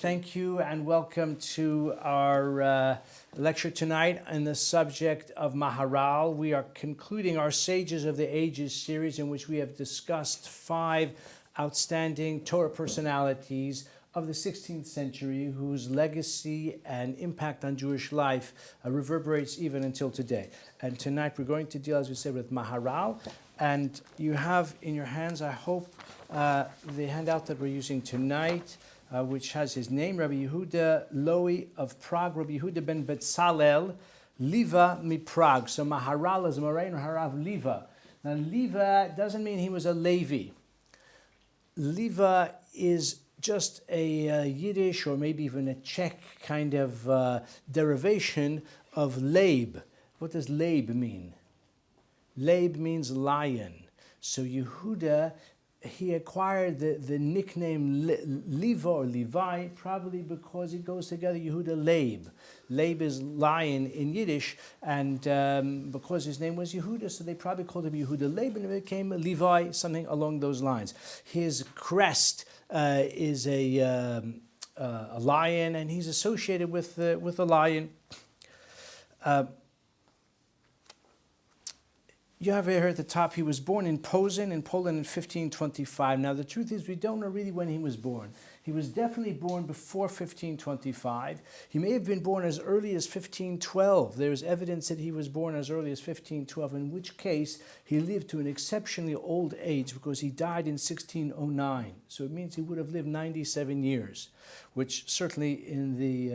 Thank you and welcome to our lecture tonight on the subject of Maharal. We are concluding our Sages of the Ages series in which we have discussed 5 outstanding Torah personalities of the 16th century whose legacy and impact on Jewish life reverberates even until today. And tonight we're going to deal, as we said, with Maharal. And you have in your hands, I hope, the handout that we're using tonight, which has his name, Rabbi Yehuda Loi of Prague, Rabbi Yehuda ben Betzalel, Liva mi Prague. So Maharal is Morain Harav Liva. Now Liva doesn't mean he was a Levi. Liva is just a Yiddish or maybe even a Czech kind of derivation of Leib. What does Leib mean? Leib means lion. So Yehuda, he acquired the nickname Liva or Levi probably because it goes together, Yehuda Leib. Leib is lion in Yiddish, and because his name was Yehuda, so they probably called him Yehuda Leib, and it became Levi, something along those lines. His crest is a lion, and he's associated with a lion. You have here at the top, he was born in Posen in Poland in 1525. Now the truth is we don't know really when he was born. He was definitely born before 1525. He may have been born as early as 1512. There's evidence that he was born as early as 1512, in which case he lived to an exceptionally old age because he died in 1609. So it means he would have lived 97 years, which certainly in the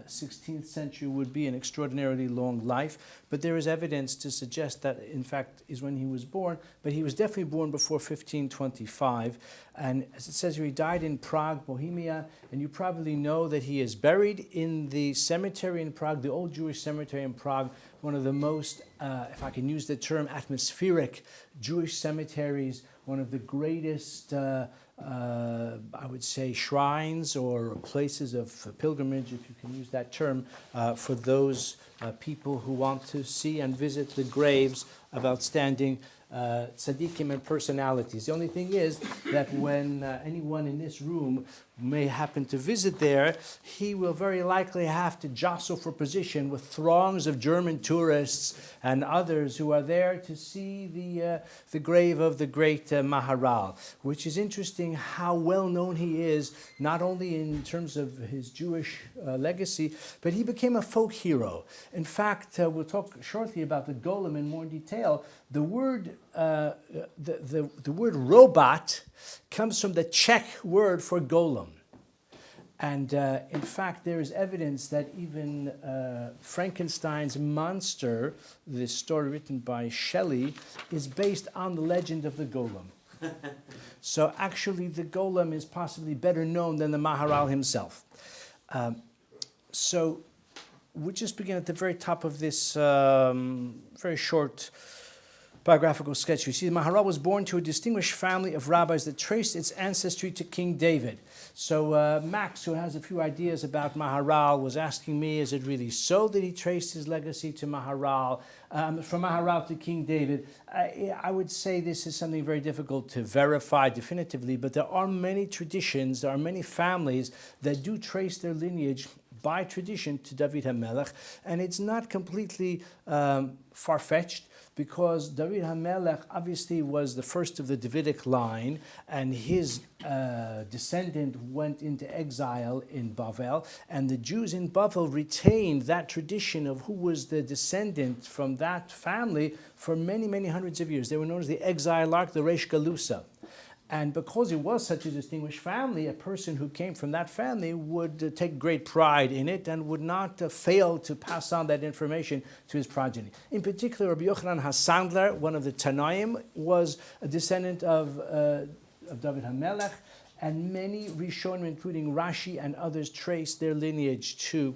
16th century would be an extraordinarily long life. But there is evidence to suggest that, in fact, is when he was born. But he was definitely born before 1525. And as it says here, he died in Prague, Bohemia. And you probably know that he is buried in the cemetery in Prague, the old Jewish cemetery in Prague, one of the most, if I can use the term, atmospheric Jewish cemeteries, one of the greatest I would say shrines or places of pilgrimage, if you can use that term, for those people who want to see and visit the graves of outstanding tzaddikim and personalities. The only thing is that when anyone in this room may happen to visit there, he will very likely have to jostle for position with throngs of German tourists and others who are there to see the grave of the great Maharal, which is interesting how well known he is, not only in terms of his Jewish legacy, but he became a folk hero. In fact, we'll talk shortly about the Golem in more detail. The word word robot comes from the Czech word for golem. And in fact, there is evidence that even Frankenstein's monster, this story written by Shelley, is based on the legend of the Golem. So actually, the Golem is possibly better known than the Maharal himself. So we'll just begin at the very top of this very short biographical sketch. You see, Maharal was born to a distinguished family of rabbis that traced its ancestry to King David. So Max, who has a few ideas about Maharal, was asking me, is it really so that he traced his legacy to Maharal, from Maharal to King David? I would say this is something very difficult to verify definitively, but there are many traditions, there are many families that do trace their lineage by tradition to David HaMelech, and it's not completely far-fetched, because David HaMelech obviously was the first of the Davidic line, and his descendant went into exile in Bavel, and the Jews in Bavel retained that tradition of who was the descendant from that family for many, many hundreds of years. They were known as the Exilarch, the Reish Galusa. And because it was such a distinguished family, a person who came from that family would take great pride in it and would not fail to pass on that information to his progeny. In particular, Rabbi Yochanan HaSandler, one of the Tanaim, was a descendant of David HaMelech, and many Rishonim, including Rashi and others, trace their lineage to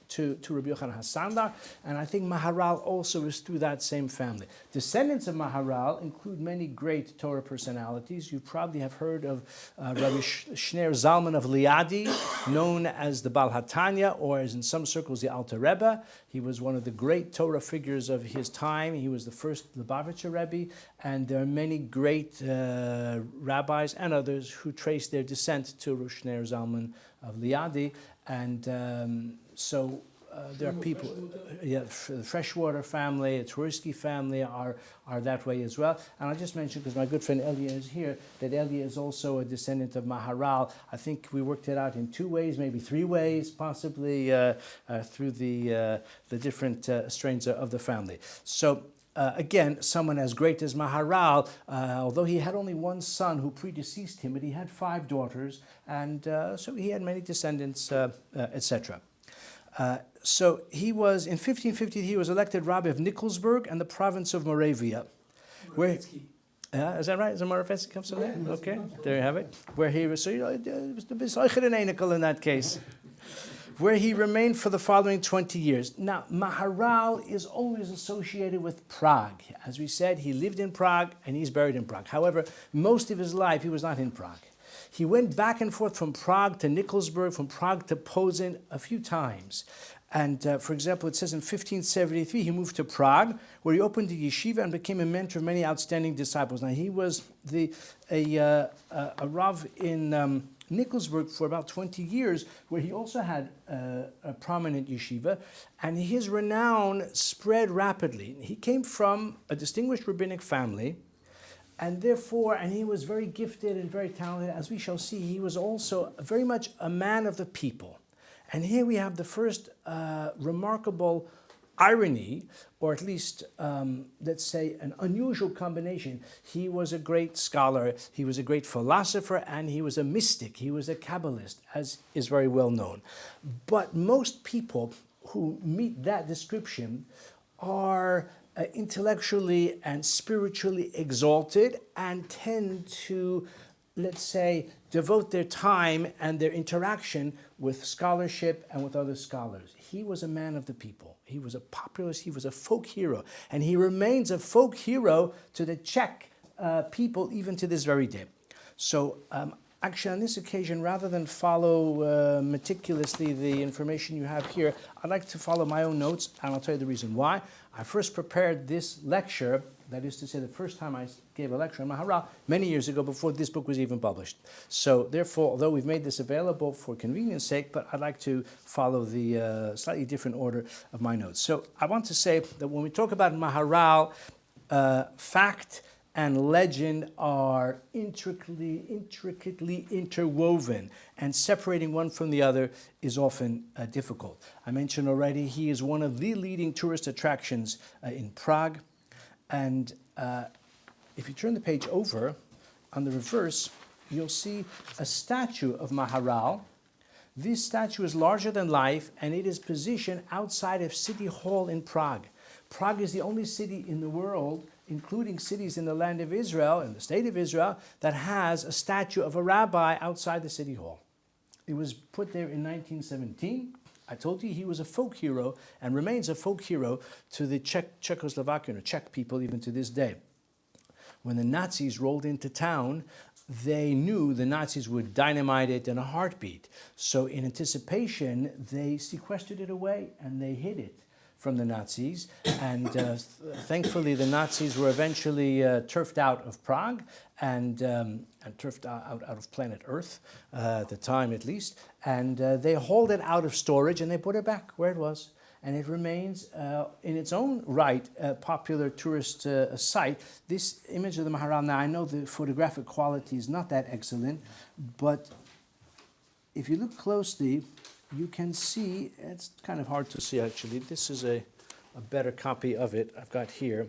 to Rabbi Yochanan HaSandlar, and I think Maharal also is through that same family. Descendants of Maharal include many great Torah personalities. You probably have heard of Rabbi Shner Zalman of Liadi, known as the Baal HaTanya, or as in some circles the Alter Rebbe. He was one of the great Torah figures of his time. He was the first Lubavitcher Rebbe, and there are many great rabbis and others who trace their descent to Rosh Shner Zalman of Liadi, and so there are people, the Freshwater family, the Tversky family are that way as well. And I'll just mention, because my good friend Elia is here, that Elia is also a descendant of Maharal. I think we worked it out in 2 ways, maybe 3 ways, possibly through the different strains of the family. So again, someone as great as Maharal, although he had only one son who predeceased him, but he had 5 daughters, and so he had many descendants, etc. So he was, in 1550, he was elected Rabbi of Nikolsburg and the province of Moravia. Where, is that right? Is it Moravetsky comes from there? Okay, there you have it. Where he was, so it was the Besoicher and Einikel in that case. Where he remained for the following 20 years. Now, Maharal is always associated with Prague. As we said, he lived in Prague and he's buried in Prague. However, most of his life he was not in Prague. He went back and forth from Prague to Nikolsburg, from Prague to Posen a few times. And for example, it says in 1573 he moved to Prague, where he opened a yeshiva and became a mentor of many outstanding disciples. Now he was a Rav in Nikolsburg for about 20 years, where he also had a prominent yeshiva, and his renown spread rapidly. He came from a distinguished rabbinic family, and therefore, and he was very gifted and very talented. As we shall see, he was also very much a man of the people. And here we have the first remarkable irony, or at least, let's say, an unusual combination. He was a great scholar, he was a great philosopher, and he was a mystic, he was a Kabbalist, as is very well known. But most people who meet that description are intellectually and spiritually exalted and tend to, let's say, devote their time and their interaction with scholarship and with other scholars. He was a man of the people. He was a populist, he was a folk hero, and he remains a folk hero to the Czech people even to this very day. So actually on this occasion, rather than follow meticulously the information you have here, I'd like to follow my own notes, and I'll tell you the reason why. I first prepared this lecture, that is to say the first time I gave a lecture on Maharal, many years ago before this book was even published. So therefore, although we've made this available for convenience sake, but I'd like to follow the slightly different order of my notes. So I want to say that when we talk about Maharal, fact and legend are intricately interwoven, and separating one from the other is often difficult. I mentioned already he is one of the leading tourist attractions in Prague. And if you turn the page over, on the reverse, you'll see a statue of Maharal. This statue is larger than life, and it is positioned outside of City Hall in Prague. Prague is the only city in the world, including cities in the land of Israel, in the state of Israel, that has a statue of a rabbi outside the City Hall. It was put there in 1917. I told you he was a folk hero and remains a folk hero to the Czechoslovakian or Czech people even to this day. When the Nazis rolled into town, they knew the Nazis would dynamite it in a heartbeat. So in anticipation, they sequestered it away and they hid it from the Nazis. And thankfully, the Nazis were eventually turfed out of Prague and turfed out of planet Earth, at the time at least. And they hauled it out of storage and they put it back where it was. And it remains, in its own right, a popular tourist site. This image of the Maharal, now I know the photographic quality is not that excellent, but if you look closely, you can see, it's kind of hard to see actually, this is a better copy of it I've got here.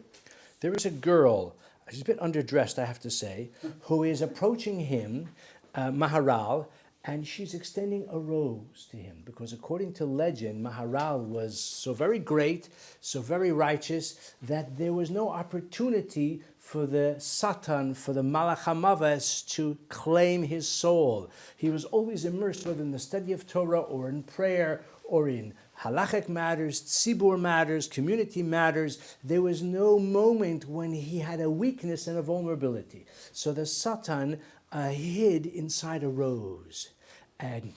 There is a girl, she's a bit underdressed I have to say, who is approaching him, Maharal, and she's extending a rose to him, because according to legend, Maharal was so very great, so very righteous, that there was no opportunity for the Satan, for the Malach HaMaves to claim his soul. He was always immersed whether in the study of Torah or in prayer or in halachic matters, tzibur matters, community matters. There was no moment when he had a weakness and a vulnerability. So the Satan hid inside a rose, and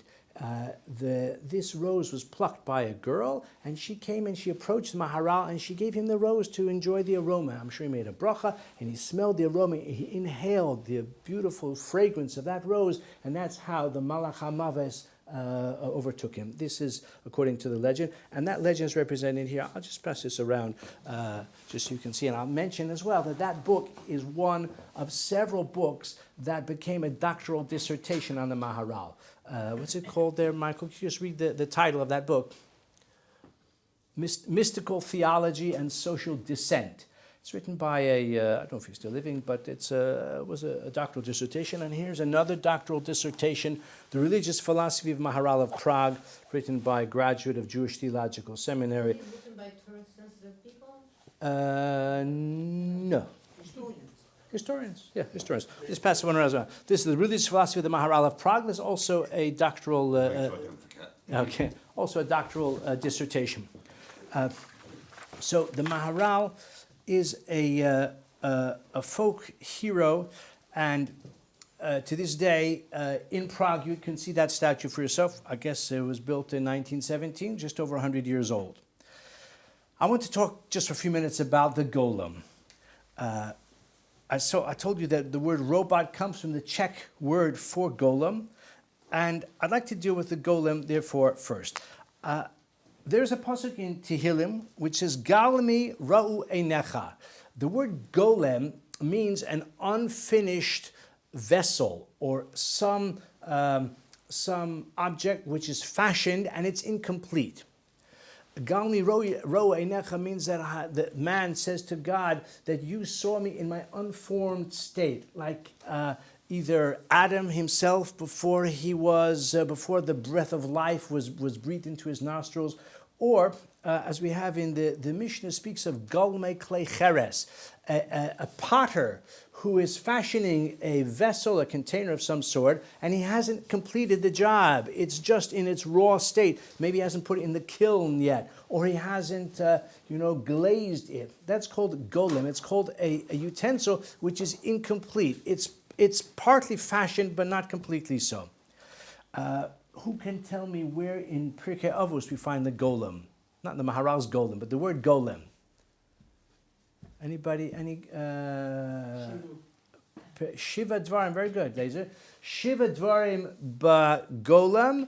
this rose was plucked by a girl, and she came and she approached Maharal and she gave him the rose to enjoy the aroma. I'm sure he made a bracha and he smelled the aroma. He inhaled the beautiful fragrance of that rose, and that's how the Malach HaMaves overtook him. This is according to the legend, and that legend is represented here. I'll just pass this around just so you can see, and I'll mention as well that that book is one of several books that became a doctoral dissertation on the Maharal. What's it called there, Michael? Could you just read the title of that book? Mystical Theology and Social Dissent. It's written by I don't know if he's still living, but it was a doctoral dissertation. And here's another doctoral dissertation, The Religious Philosophy of Maharal of Prague, written by a graduate of Jewish Theological Seminary. Written by Torah-sensitive people? No. Historians, yeah, historians. This passes one around. This is The Religious Philosophy of the Maharal of Prague. There's also a doctoral, also a doctoral dissertation. So the Maharal is a folk hero, and to this day in Prague you can see that statue for yourself. I guess it was built in 1917, just over 100 years old. I want to talk just for a few minutes about the Golem. I told you that the word robot comes from the Czech word for golem, and I'd like to deal with the golem, therefore, first. There's a pasuk in Tehillim which says, Galmi ra'u einecha. The word golem means an unfinished vessel or some object which is fashioned and it's incomplete. Galmi ra'u einecha means that the man says to God that you saw me in my unformed state, like either Adam himself before the breath of life was breathed into his nostrils, or as we have in the Mishnah speaks of Golem Klei Cheres, a potter who is fashioning a vessel, a container of some sort, and he hasn't completed the job. It's just in its raw state. Maybe he hasn't put it in the kiln yet, or he hasn't, glazed it. That's called golem. It's called a utensil which is incomplete. It's partly fashioned, but not completely so. Who can tell me where in Pirkei Avos we find the golem? Not the Maharal's golem, but the word golem. Anybody? Shiva Dvarim, very good, Laser. Shiva Dvarim ba golem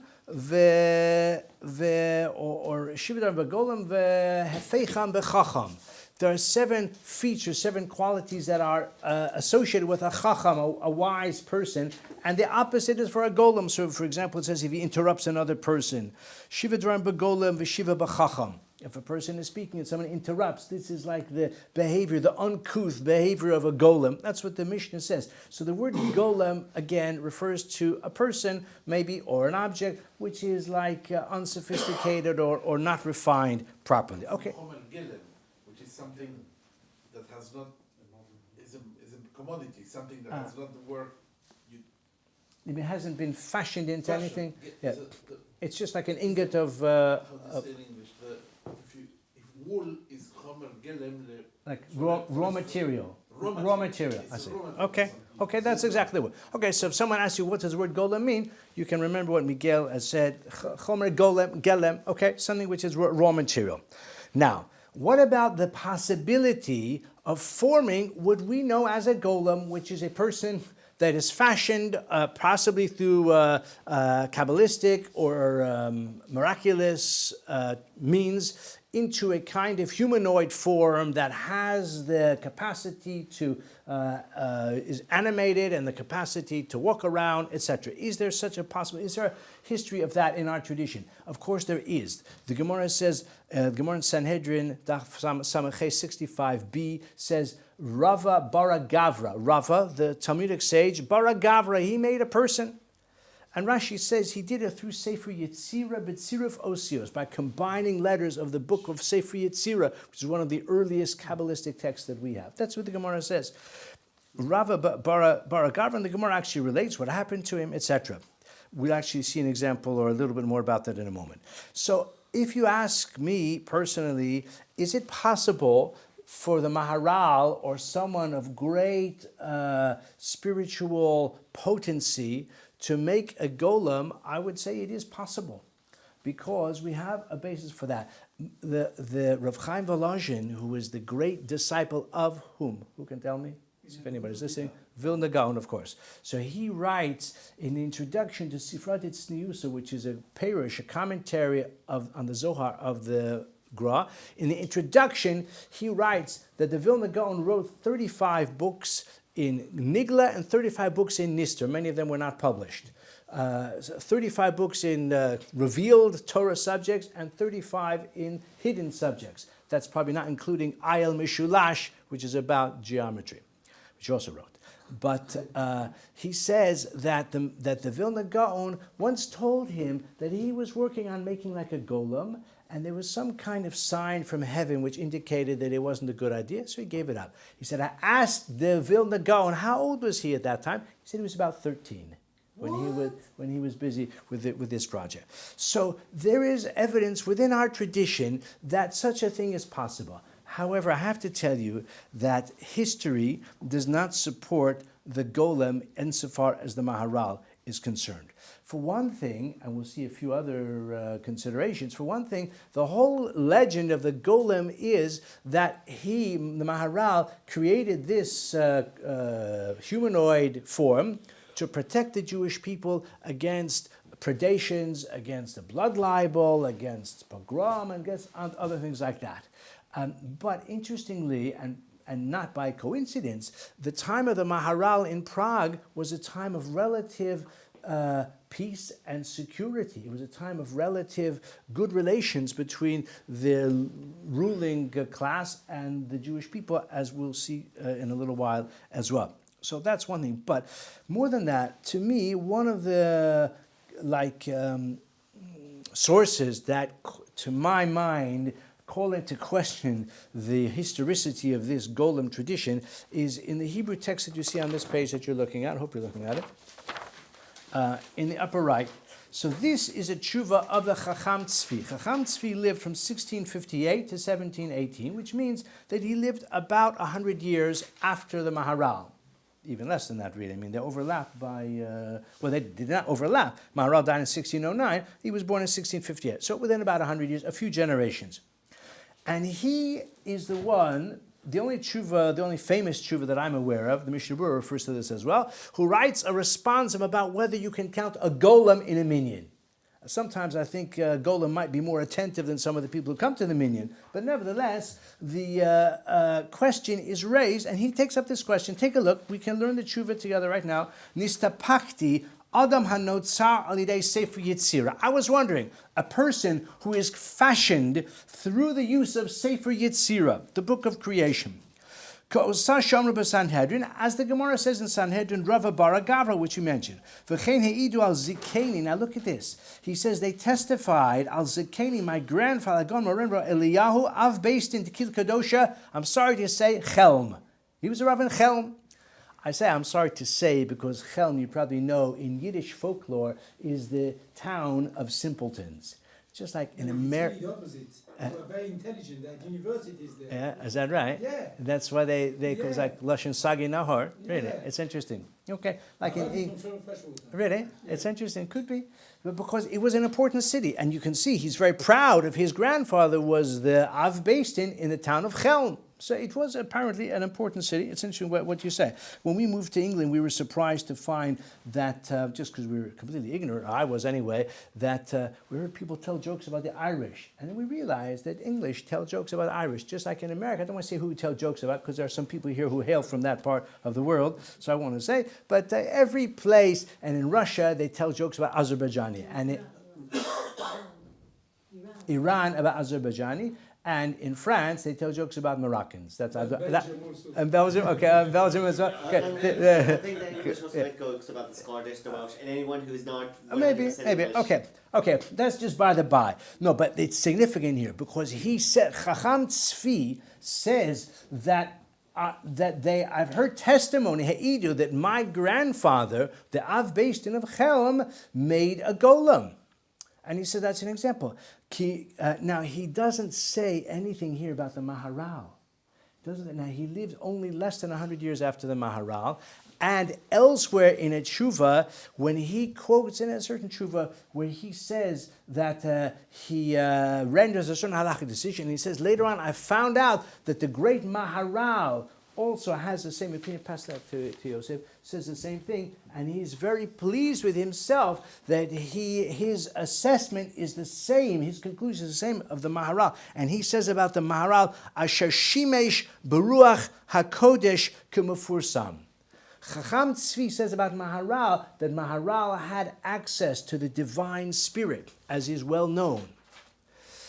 or Shiva Dvarim ba golem hefeicham bechacham. There are 7 features, 7 qualities that are associated with a chacham, a wise person, and the opposite is for a golem. So, for example, it says if he interrupts another person, Shiva Dvarim ba golem v'shiva bechacham. If a person is speaking and someone interrupts, this is like the behavior, the uncouth behavior of a golem. That's what the Mishnah says. So the word golem, again, refers to a person, maybe, or an object, which is like unsophisticated or not refined properly. Okay. Which is something that has not, is a commodity, something that has not the work. It hasn't been fashioned into anything. Yeah. It's just like an ingot of... how do you say in English? If wool is chomer gelem... Like raw material. Raw material, I see. Okay, that's exactly what. Okay, so if someone asks you what does the word golem mean, you can remember what Miguel has said. Chomer golem, gelem, okay, something which is raw material. Now, what about the possibility of forming what we know as a golem, which is a person that is fashioned possibly through Kabbalistic or miraculous means into a kind of humanoid form that has the capacity to, is animated and the capacity to walk around, etc. Is there such a possibility? Is there a history of that in our tradition? Of course there is. The Gemara says, Gemara in Sanhedrin, Samachay 65b, says, Rava bara Gavra. Rava, the Talmudic sage, bara Gavra, he made a person. And Rashi says he did it through Sefer Yetzirah B'tziruf Osios, by combining letters of the book of Sefer Yetzirah, which is one of the earliest Kabbalistic texts that we have. That's what the Gemara says. Rava bara Gavra, and the Gemara actually relates what happened to him, etc. We'll actually see an example or a little bit more about that in a moment. So if you ask me personally, is it possible for the Maharal or someone of great spiritual potency to make a golem? I would say it is possible, because we have a basis for that. The Rav Chaim Volozhin, who is the great disciple of whom? Who can tell me? If anybody's listening. Vilna Gaon, of course. So he writes in the introduction to Sifrat Tzniusa, which is a perush, a commentary on the Zohar of the Gra. In the introduction, he writes that the Vilna Gaon wrote 35 books in Nigla and 35 books in Nister. Many of them were not published. 35 books in revealed Torah subjects and 35 in hidden subjects. That's probably not including Ayel Mishulash, which is about geometry, which he also wrote. But he says that the Vilna Gaon once told him that he was working on making like a golem, and there was some kind of sign from heaven which indicated that it wasn't a good idea, so he gave it up. He said, I asked the Vilna Gaon, how old was he at that time? He said he was about 13. When he was busy with this project. So there is evidence within our tradition that such a thing is possible. However, I have to tell you that history does not support the golem insofar as the Maharal is concerned. For one thing, and we'll see a few other considerations, for one thing, the whole legend of the golem is that the Maharal, created this humanoid form to protect the Jewish people against predations, against the blood libel, against pogrom, and against other things like that. But interestingly, and not by coincidence, the time of the Maharal in Prague was a time of relative peace and security. It was a time of relative good relations between the ruling class and the Jewish people, as we'll see in a little while as well. So that's one thing. But more than that, to me, one of the sources that, to my mind, call into question the historicity of this golem tradition is in the Hebrew text that you see on this page that you're looking at. I hope you're looking at it. In the upper right. So this is a tshuva of the Chacham Tzvi. Chacham Tzvi lived from 1658 to 1718, which means that he lived about 100 years after the Maharal. Even less than that, really. I mean, they overlap by, they did not overlap. Maharal died in 1609. He was born in 1658. So within about 100 years, a few generations. And he is the one, the only famous tshuva that I'm aware of, the Mishnah Berurah refers to this as well, who writes a responsum about whether you can count a golem in a minyan. Sometimes I think Golem might be more attentive than some of the people who come to the minyan. But nevertheless, the question is raised, and he takes up this question. Take a look. We can learn the tshuva together right now. Nistapakti Adam hanotzar alidei sefer yitzira. I was wondering, a person who is fashioned through the use of sefer yitzira, the book of creation. As the Gemara says in Sanhedrin, Rava Bara Gavra, which you mentioned. Now look at this. He says they testified al Zikeni, my grandfather, Gon Morenra Eliyahu, Av based in Tekil Kadosha. I'm sorry to say, Chelm. He was a Rav in Chelm. I say I'm sorry to say because Chelm, you probably know, in Yiddish folklore, is the town of simpletons. Just like in America. It's the opposite. They were very intelligent. That universities there. Yeah, is that right? Yeah. That's why they it was like Lashon Sagi Nahor. Really, Yeah. it's interesting. Okay, like in Freshwater. really, Yeah. it's interesting. Could be, but because it was an important city, and you can see he's very proud of his grandfather was the Av based in the town of Chelm. So it was apparently an important city. It's interesting what you say. When we moved to England, we were surprised to find that, just because we were completely ignorant, I was anyway, that we heard people tell jokes about the Irish. And then we realized that English tell jokes about Irish, just like in America. I don't want to say who we tell jokes about, because there are some people here who hail from that part of the world, so I want to say. But every place, and in Russia, they tell jokes about Azerbaijani. And in Iran about Azerbaijani. And in France, they tell jokes about Moroccans. That's and Belgium. Okay, Belgium as well. Okay. I think the English also make jokes about the Scottish, the Welsh, and anyone who's not. Maybe. English. Okay. That's just by the by. No, but it's significant here because he said Chacham Tzvi says that. I've heard testimony, Ha'idu, that my grandfather, the Av Beis Din of Chelm, made a golem. And he said that's an example. Now, he doesn't say anything here about the Maharal. Now, he lived only less than 100 years after the Maharal. And elsewhere in a tshuva, when he quotes in a certain tshuva where he says that he renders a certain halachic decision, he says, later on, I found out that the great Maharal also has the same opinion, pass that to Yosef, says the same thing, and he's very pleased with himself that his assessment is the same, his conclusion is the same of the Maharal. And he says about the Maharal, Asher Shimesh Beruach HaKodesh K'Mefursam. Chacham Tzvi says about Maharal that Maharal had access to the divine spirit, as is well known.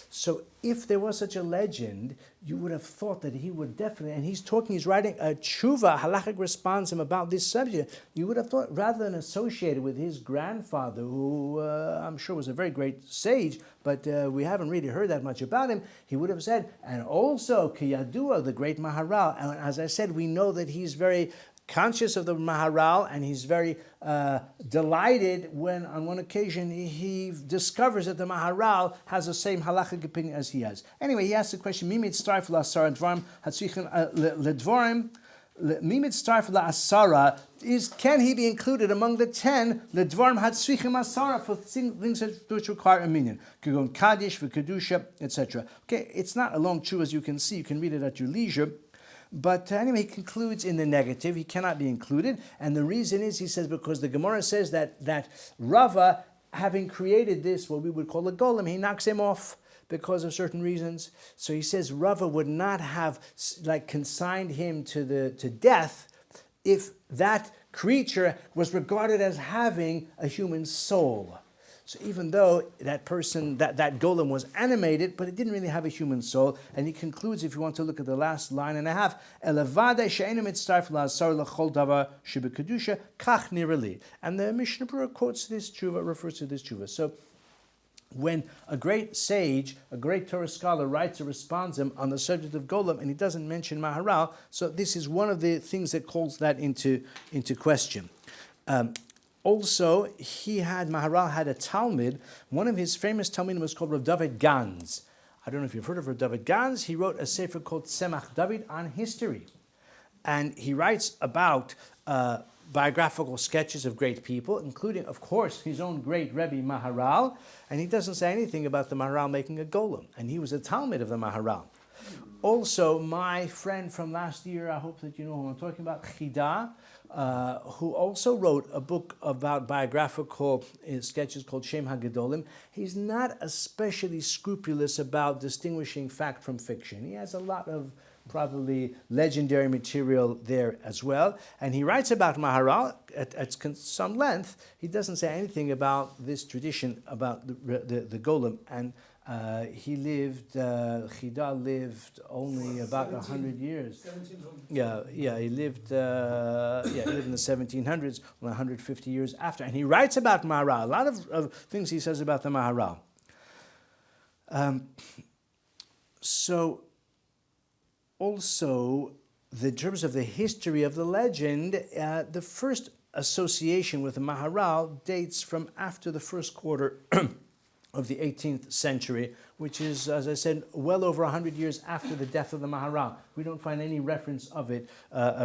So if there was such a legend, you would have thought that he would definitely, and he's writing a tshuva, halachic responsum about this subject, you would have thought, rather than associated with his grandfather, who I'm sure was a very great sage, but we haven't really heard that much about him, he would have said, and also Kiyadua, the great Maharal. And as I said, we know that he's very conscious of the Maharal, and he's very delighted when on one occasion he discovers that the Maharal has the same halachic opinion as he has. Anyway, he asks the question, Mimit starf la'asara dvarim hatzrichen ledvarim, Mimit starf la'asara, can he be included among the 10 ledvarim hatzrichen asara, for things which require a minyan, Kigon Kaddish, V'Kedusha, etc. Okay, it's not a long tshuva, as you can see, you can read it at your leisure. But anyway, he concludes in the negative. He cannot be included. And the reason is, he says, because the Gemara says that Rava, having created this, what we would call a golem, he knocks him off because of certain reasons. So he says Rava would not have consigned him to death if that creature was regarded as having a human soul. So even though that person, that golem was animated, but it didn't really have a human soul. And he concludes, if you want to look at the last line and a half, and the Mishnah Berurah quotes this tshuva, refers to this tshuva. So when a great sage, a great Torah scholar writes a responsum on the subject of golem, and he doesn't mention Maharal, so this is one of the things that calls that into question. Also, Maharal had a Talmud. One of his famous Talmudim was called Rav David Gans. I don't know if you've heard of Rav David Gans. He wrote a sefer called Tzemach David on history. And he writes about biographical sketches of great people, including, of course, his own great Rebbe Maharal. And he doesn't say anything about the Maharal making a golem. And he was a Talmud of the Maharal. Also, my friend from last year, I hope that you know who I'm talking about, Chida, who also wrote a book about biographical sketches called Shem HaGedolim. He's not especially scrupulous about distinguishing fact from fiction. He has a lot of probably legendary material there as well. And he writes about Maharal at some length. He doesn't say anything about this tradition about the golem. And Chida lived only about 100 years. 1700. He lived in the 1700s, 150 years after. And he writes about Maharal. A lot of things he says about the Maharal. So, also, in terms of the history of the legend, the first association with the Maharal dates from after the first quarter of the 18th century, which is, as I said, well over 100 years after the death of the Maharal. We don't find any reference of it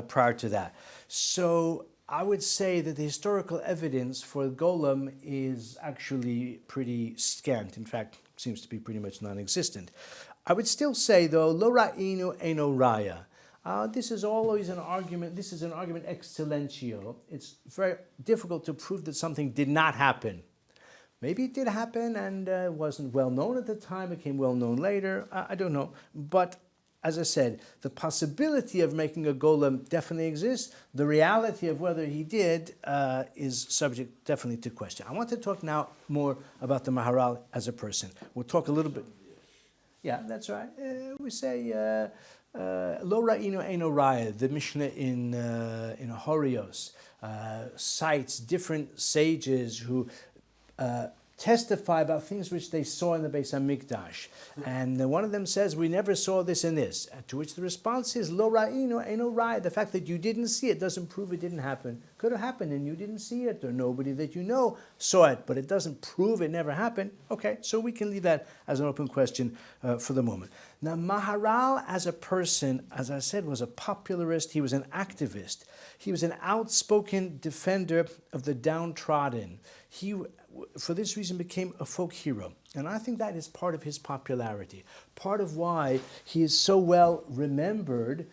prior to that. So I would say that the historical evidence for Golem is actually pretty scant. In fact, seems to be pretty much non-existent. I would still say, though, lo ra'inu eno raya. This is always an argument. This is an argument ex silentio. It's very difficult to prove that something did not happen. Maybe it did happen and wasn't well known at the time, became well known later. I don't know. But as I said, the possibility of making a golem definitely exists. The reality of whether he did is subject definitely to question. I want to talk now more about the Maharal as a person. We'll talk a little bit. Yeah, that's right. We say lo ra'inu eno raya. The Mishnah in Horios cites different sages who testify about things which they saw in the Beis Hamikdash. And one of them says, we never saw this and this. To which the response is, Lo ra'inu eino ra'i. The fact that you didn't see it doesn't prove it didn't happen. Could have happened and you didn't see it, or nobody that you know saw it, but it doesn't prove it never happened. Okay, so we can leave that as an open question for the moment. Now, Maharal as a person, as I said, was a popularist. He was an activist. He was an outspoken defender of the downtrodden. He, for this reason, became a folk hero. And I think that is part of his popularity. Part of why he is so well remembered,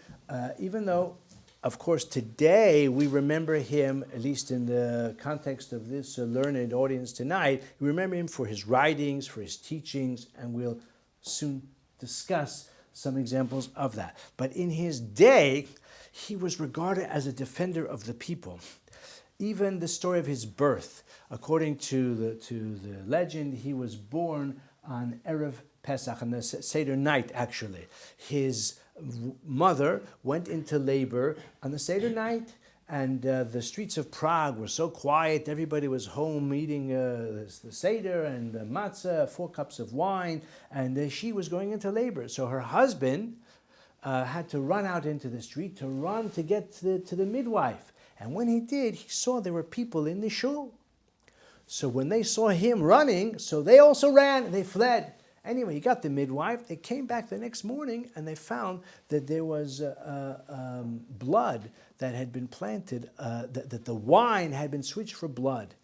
even though, of course, today we remember him, at least in the context of this learned audience tonight, we remember him for his writings, for his teachings, and we'll soon discuss some examples of that. But in his day, he was regarded as a defender of the people. Even the story of his birth, according to the legend, he was born on Erev Pesach, on the Seder night, actually. His mother went into labor on the Seder night, and the streets of Prague were so quiet. Everybody was home eating the Seder and the matzah, 4 cups of wine, and she was going into labor. So her husband had to run out into the street to get to the midwife. And when he did, he saw there were people in the shul. So when they saw him running, so they also ran and they fled. Anyway, he got the midwife. They came back the next morning and they found that there was blood that had been planted, that the wine had been switched for blood.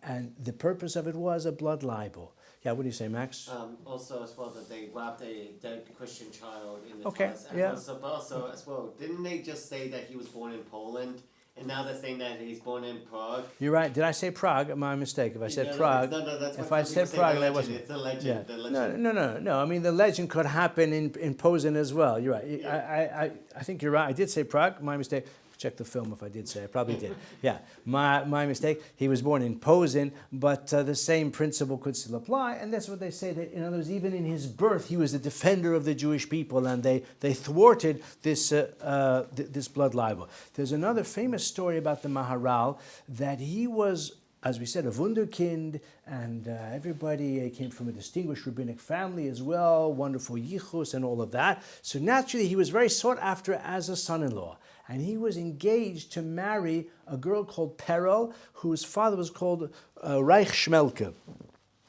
And the purpose of it was a blood libel. Yeah, what do you say, Max? Also, as well, that they wrapped a dead Christian child in the Okay, dress. And yeah. also, as well, didn't they just say that he was born in Poland? And now they're saying that he's born in Prague. You're right. Did I say Prague? My mistake. If I said Prague, that's if what I said people say, Prague, the that legend. wasn't. It's a legend. Yeah. The legend. No. I mean, the legend could happen in Posen as well. You're right. Yeah. I think you're right. I did say Prague. My mistake. Check the film if I did say. I probably did. Yeah, my mistake. He was born in Posen, but the same principle could still apply. And that's what they say, that in other words, even in his birth, he was a defender of the Jewish people, and they thwarted this this blood libel. There's another famous story about the Maharal, that he was, as we said, a wunderkind, and everybody came from a distinguished rabbinic family as well, wonderful yichus and all of that. So naturally, he was very sought after as a son-in-law. And he was engaged to marry a girl called Perel, whose father was called Reich Shmelke.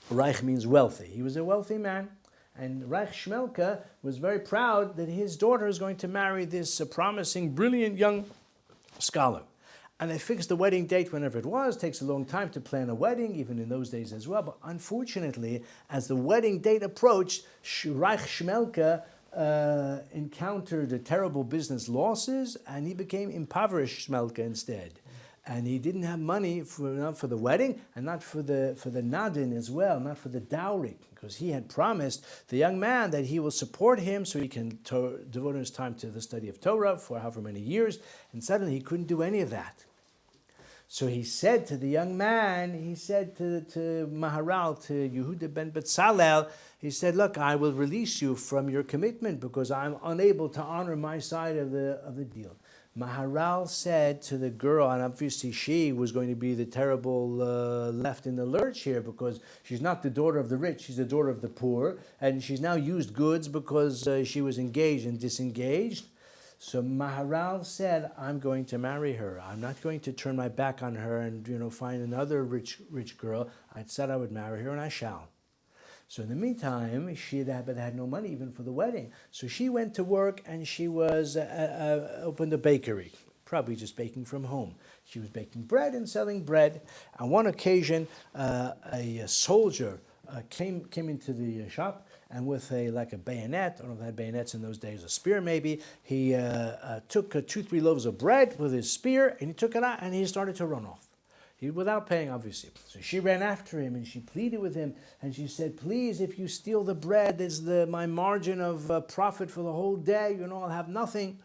Reich means wealthy. He was a wealthy man. And Reich Shmelke was very proud that his daughter is going to marry this promising, brilliant young scholar. And they fixed the wedding date whenever it was. It takes a long time to plan a wedding, even in those days as well. But unfortunately, as the wedding date approached, Reich Shmelke encountered terrible business losses, and he became impoverished Shmelke instead. And he didn't have money for the wedding, and not for the nadin as well, not for the dowry, because he had promised the young man that he will support him so he can devote his time to the study of Torah for however many years, and suddenly he couldn't do any of that. So he said to the young man, he said to Maharal, to Yehuda ben Betzalel, he said, look, I will release you from your commitment because I'm unable to honor my side of the deal. Maharal said to the girl, and obviously she was going to be the terrible left in the lurch here, because she's not the daughter of the rich, she's the daughter of the poor, and she's now used goods because she was engaged and disengaged. So Maharal said, I'm going to marry her. I'm not going to turn my back on her and find another rich girl. I said I would marry her, and I shall. So in the meantime, she had no money even for the wedding. So she went to work, and she was opened a bakery, probably just baking from home. She was baking bread and selling bread. On one occasion, a soldier came into the shop, and with a bayonet, I don't know if they had bayonets in those days, a spear maybe, he took 2-3 loaves of bread with his spear, and he took it out, and he started to run off. Without paying, obviously. So she ran after him, and she pleaded with him, and she said, please, if you steal the bread, there's my margin of profit for the whole day, I'll have nothing.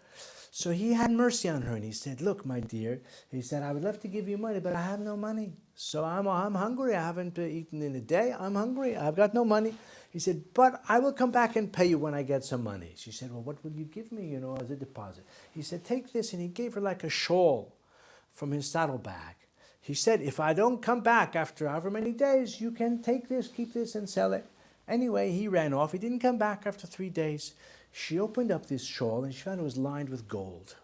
So he had mercy on her, and he said, look, my dear, he said, I would love to give you money, but I have no money. So I'm hungry. I haven't eaten in a day. I'm hungry. I've got no money. He said, but I will come back and pay you when I get some money. She said, well, what will you give me, as a deposit? He said, take this, and he gave her like a shawl from his saddlebag. he said, if I don't come back after however many days, you can take this, keep this, and sell it. Anyway, he ran off. He didn't come back after 3 days. She opened up this shawl and she found it was lined with gold.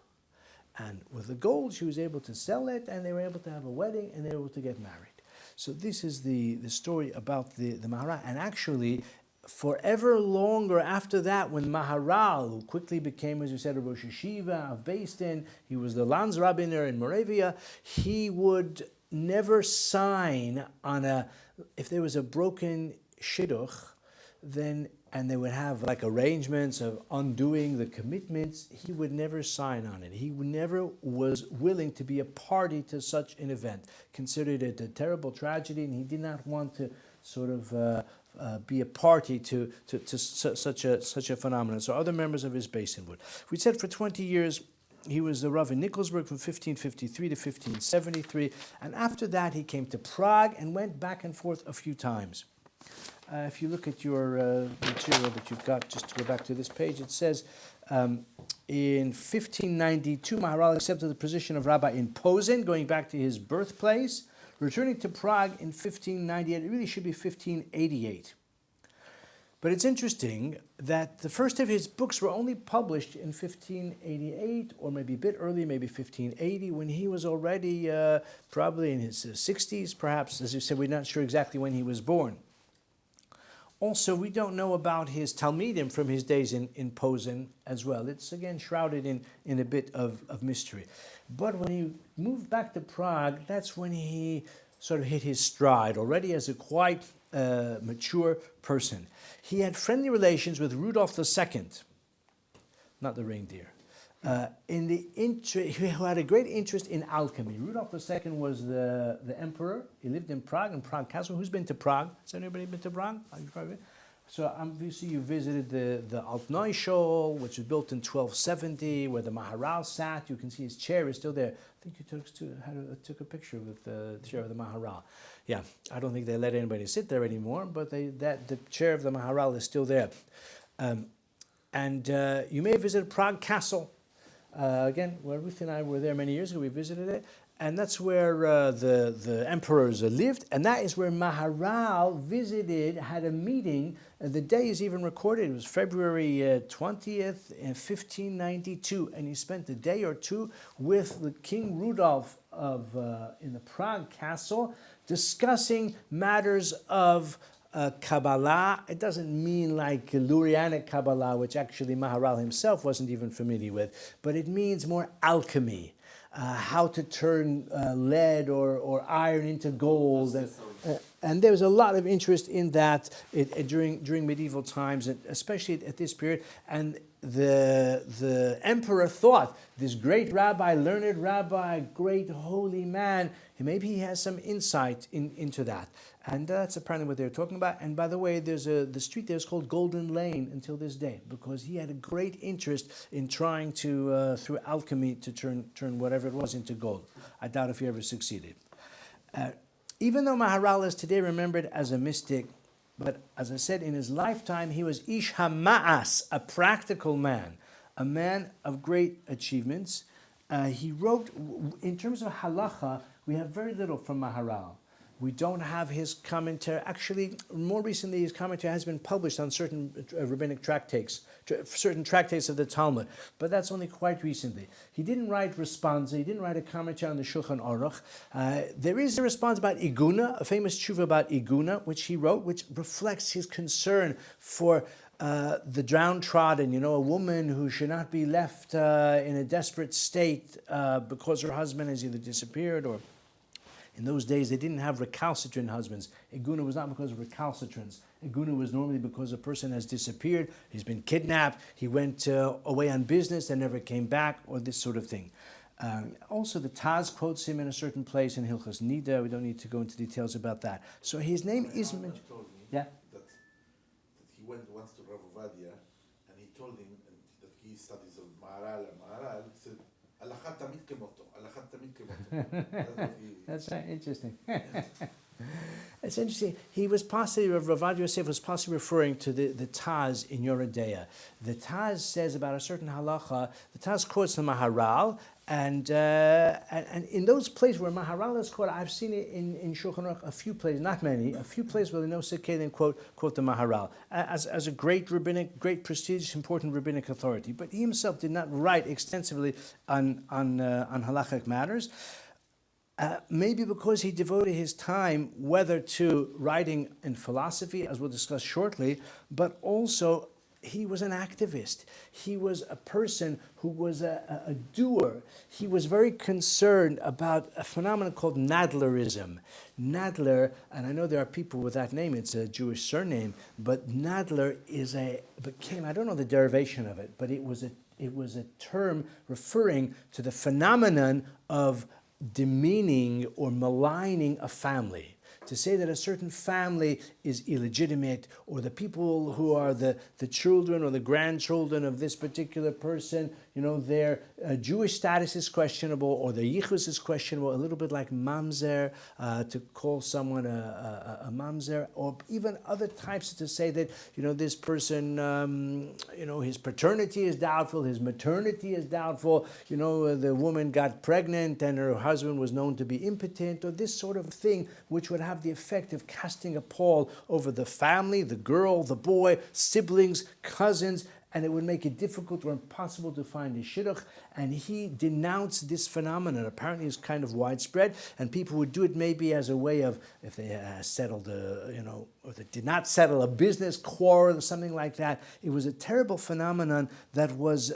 And with the gold, she was able to sell it, and they were able to have a wedding, and they were able to get married. So this is the story about the Mahara. And actually, forever longer after that, when Maharal, who quickly became, as you said, a Rosh Yeshiva of Beis-Din, he was the Landsrabbiner in Moravia, he would never sign on if there was a broken shidduch, then, and they would have like arrangements of undoing the commitments, he would never sign on it. He never was willing to be a party to such an event. Considered it a terrible tragedy, and he did not want to sort of be a party to such a phenomenon. So other members of his basin would. We said for 20 years, he was the Rav in Nikolsburg from 1553 to 1573, and after that he came to Prague and went back and forth a few times. If you look at your material that you've got, just to go back to this page, it says in 1592, Maharal accepted the position of rabbi in Posen, going back to his birthplace, returning to Prague in 1598. It really should be 1588. But it's interesting that the first of his books were only published in 1588, or maybe a bit earlier, maybe 1580, when he was already probably in his 60s, perhaps. As you said, we're not sure exactly when he was born. Also, we don't know about his Talmidim from his days in Posen as well. It's, again, shrouded in a bit of mystery. But when he moved back to Prague, that's when he sort of hit his stride, already as a quite mature person. He had friendly relations with Rudolf II, not the reindeer, who had a great interest in alchemy. Rudolf II was the emperor. He lived in Prague Castle. Who's been to Prague? Has anybody been to Prague? So obviously you visited the Altneu Shul, which was built in 1270, where the Maharal sat. You can see his chair is still there. I think you took a picture with the chair of the Maharal. Yeah, I don't think they let anybody sit there anymore, but the chair of the Maharal is still there. And you may have visited Prague Castle. Again, Ruth and I were there many years ago. We visited it, and that's where the emperors lived, and that is where Maharal visited, had a meeting. The day is even recorded. It was February 20th in 1592, and he spent a day or two with the King Rudolf in the Prague Castle, discussing matters of Kabbalah. It doesn't mean like Lurianic Kabbalah, which actually Maharal himself wasn't even familiar with, but it means more alchemy, how to turn lead or iron into gold. And there was a lot of interest in that during medieval times, especially at this period. And the emperor thought, this great rabbi, learned rabbi, great holy man, maybe he has some insight into that. And that's apparently what they were talking about. And by the way, there's the street there is called Golden Lane until this day, because he had a great interest in trying to, through alchemy, to turn whatever it was into gold. I doubt if he ever succeeded. Even though Maharal is today remembered as a mystic, but as I said, in his lifetime, he was Ish HaMa'as, a practical man, a man of great achievements. He wrote, in terms of halacha, we have very little from Maharal. We don't have his commentary. Actually, more recently, his commentary has been published on certain rabbinic tractates, certain tractates of the Talmud, but that's only quite recently. He didn't write responsa. He didn't write a commentary on the Shulchan Aruch. There is a response about Iguna, a famous tshuva about Iguna, which he wrote, which reflects his concern for the downtrodden, a woman who should not be left in a desperate state because her husband has either disappeared or... In those days, they didn't have recalcitrant husbands. Iguna was not because of recalcitrance. Iguna was normally because a person has disappeared, he's been kidnapped, he went away on business and never came back, or this sort of thing. Also, the Taz quotes him in a certain place in Hilchos Nida. We don't need to go into details about that. So his name is... Yeah? That he went once to Rav Ovadia, and he told him that he studies of Maharal, and Maharal said, "Alachat tamid kemoto, alachat tamid kemoto." That's interesting. It's interesting. He was possibly, Rav Ovadia Yosef was possibly referring to the Taz in Yoredeya. The Taz says about a certain halacha, the Taz quotes the Maharal, And in those places where Maharal is quoted, I've seen it in Shulchan Aruch a few places, not many, a few places where the Nosei then quote the Maharal as a great rabbinic, great prestigious, important rabbinic authority. But he himself did not write extensively on halachic matters. Maybe because he devoted his time whether to writing in philosophy, as we'll discuss shortly, but also he was an activist. He was a person who was a doer. He was very concerned about a phenomenon called Nadlerism. Nadler, and I know there are people with that name, it's a Jewish surname, but Nadler became, I don't know the derivation of it, but it was a term referring to the phenomenon of demeaning or maligning a family. To say that a certain family is illegitimate, or the people who are the children or the grandchildren of this particular person, their Jewish status is questionable, or their yichus is questionable, a little bit like mamzer, to call someone a mamzer, or even other types to say that, this person, his paternity is doubtful, his maternity is doubtful, the woman got pregnant and her husband was known to be impotent, or this sort of thing, which would have the effect of casting a pall over the family, the girl, the boy, siblings, cousins, and it would make it difficult or impossible to find a shidduch. And he denounced this phenomenon. Apparently it's kind of widespread, and people would do it maybe as a way of, if they settled or they did not settle a business quarrel or something like that. It was a terrible phenomenon that was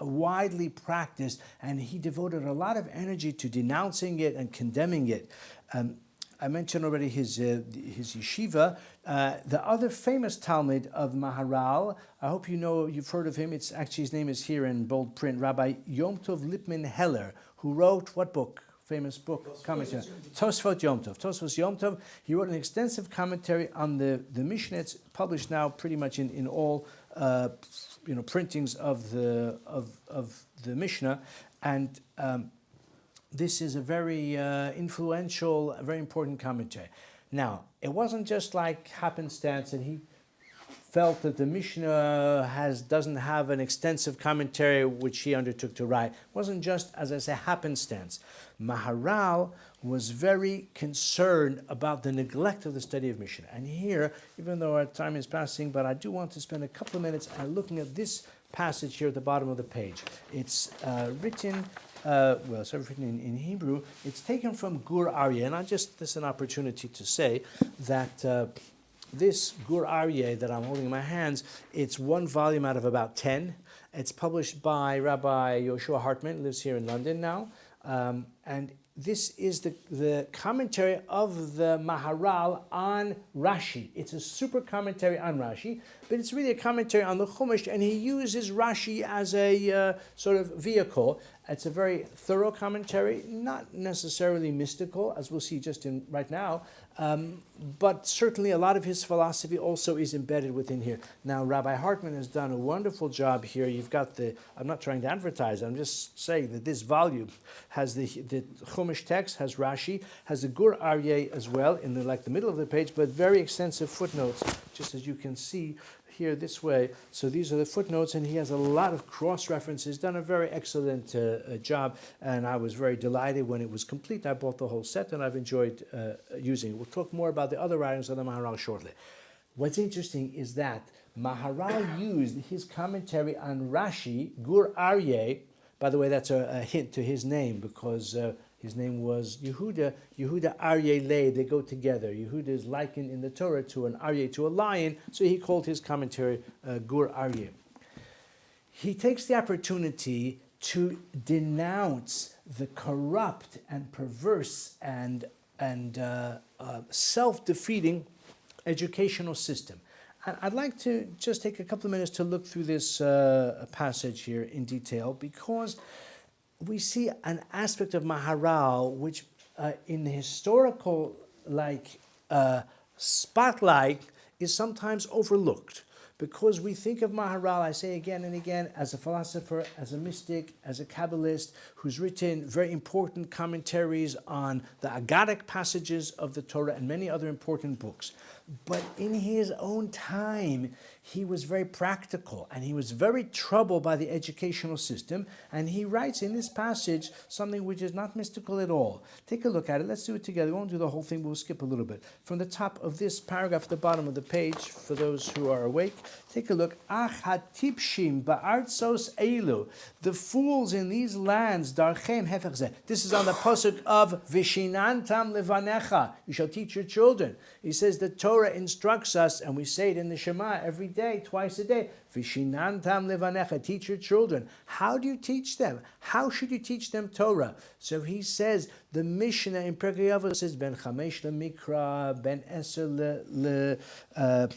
widely practiced, and he devoted a lot of energy to denouncing it and condemning it. I mentioned already his yeshiva. The other famous Talmud of Maharal, I hope you've heard of him. It's actually, his name is here in bold print, Rabbi Yom Tov Lipman Heller, who wrote what book? Famous book, commentary. Tosfot Yom Tov. Tosfot Yom Tov. He wrote an extensive commentary on the Mishnah. It's published now pretty much in all printings of the Mishnah, and this is a very influential, very important commentary. Now, it wasn't just like happenstance that he felt that the Mishnah doesn't have an extensive commentary which he undertook to write. It wasn't just, as I say, happenstance. Maharal was very concerned about the neglect of the study of Mishnah. And here, even though our time is passing, but I do want to spend a couple of minutes looking at this passage here at the bottom of the page. It's written in Hebrew. It's taken from Gur Aryeh, and this is an opportunity to say that this Gur Aryeh that I'm holding in my hands, it's one volume out of about 10. It's published by Rabbi Yoshua Hartman, lives here in London now, and this is the commentary of the Maharal on Rashi. It's a super commentary on Rashi, but it's really a commentary on the Chumash, and he uses Rashi as a sort of vehicle. It's a very thorough commentary, not necessarily mystical, as we'll see just right now, but certainly a lot of his philosophy also is embedded within here. Now, Rabbi Hartman has done a wonderful job here. You've got I'm not trying to advertise, I'm just saying that this volume has the Chumash text, has Rashi, has the Gur Aryeh as well, in the middle of the page, but very extensive footnotes, just as you can see here this way. So these are the footnotes, and he has a lot of cross-references, done a very excellent job, and I was very delighted when it was complete. I bought the whole set, and I've enjoyed using it. We'll talk more about the other writings of the Maharal shortly. What's interesting is that Maharal used his commentary on Rashi, Gur Aryeh. By the way, that's a hint to his name, because his name was Yehuda Aryeh Lei. They go together. Yehuda is likened in the Torah to an Aryeh, to a lion, so he called his commentary Gur Aryeh. He takes the opportunity to denounce the corrupt and perverse and self-defeating educational system. And I'd like to just take a couple of minutes to look through this passage here in detail, because we see an aspect of Maharal which in the historical spotlight is sometimes overlooked, because we think of Maharal, I say again and again, as a philosopher, as a mystic, as a Kabbalist, who's written very important commentaries on the Aggadic passages of the Torah and many other important books. But in his own time, he was very practical and he was very troubled by the educational system. And he writes in this passage something which is not mystical at all. Take a look at it. Let's do it together. We won't do the whole thing, but we'll skip a little bit. From the top of this paragraph at the bottom of the page, for those who are awake, take a look. Ach hatipshim ba'artzos elu. The fools in these lands, darchem hefech zeh. This is on the pasuk of Vishinantam levanecha. You shall teach your children. He says the Torah instructs us, and we say it in the Shema every day, twice a day. Vishinantam levanecha. Teach your children. How do you teach them? How should you teach them Torah? So he says, the Mishnah in Pirkei Avos says, Ben chamesh lemikra, ben eser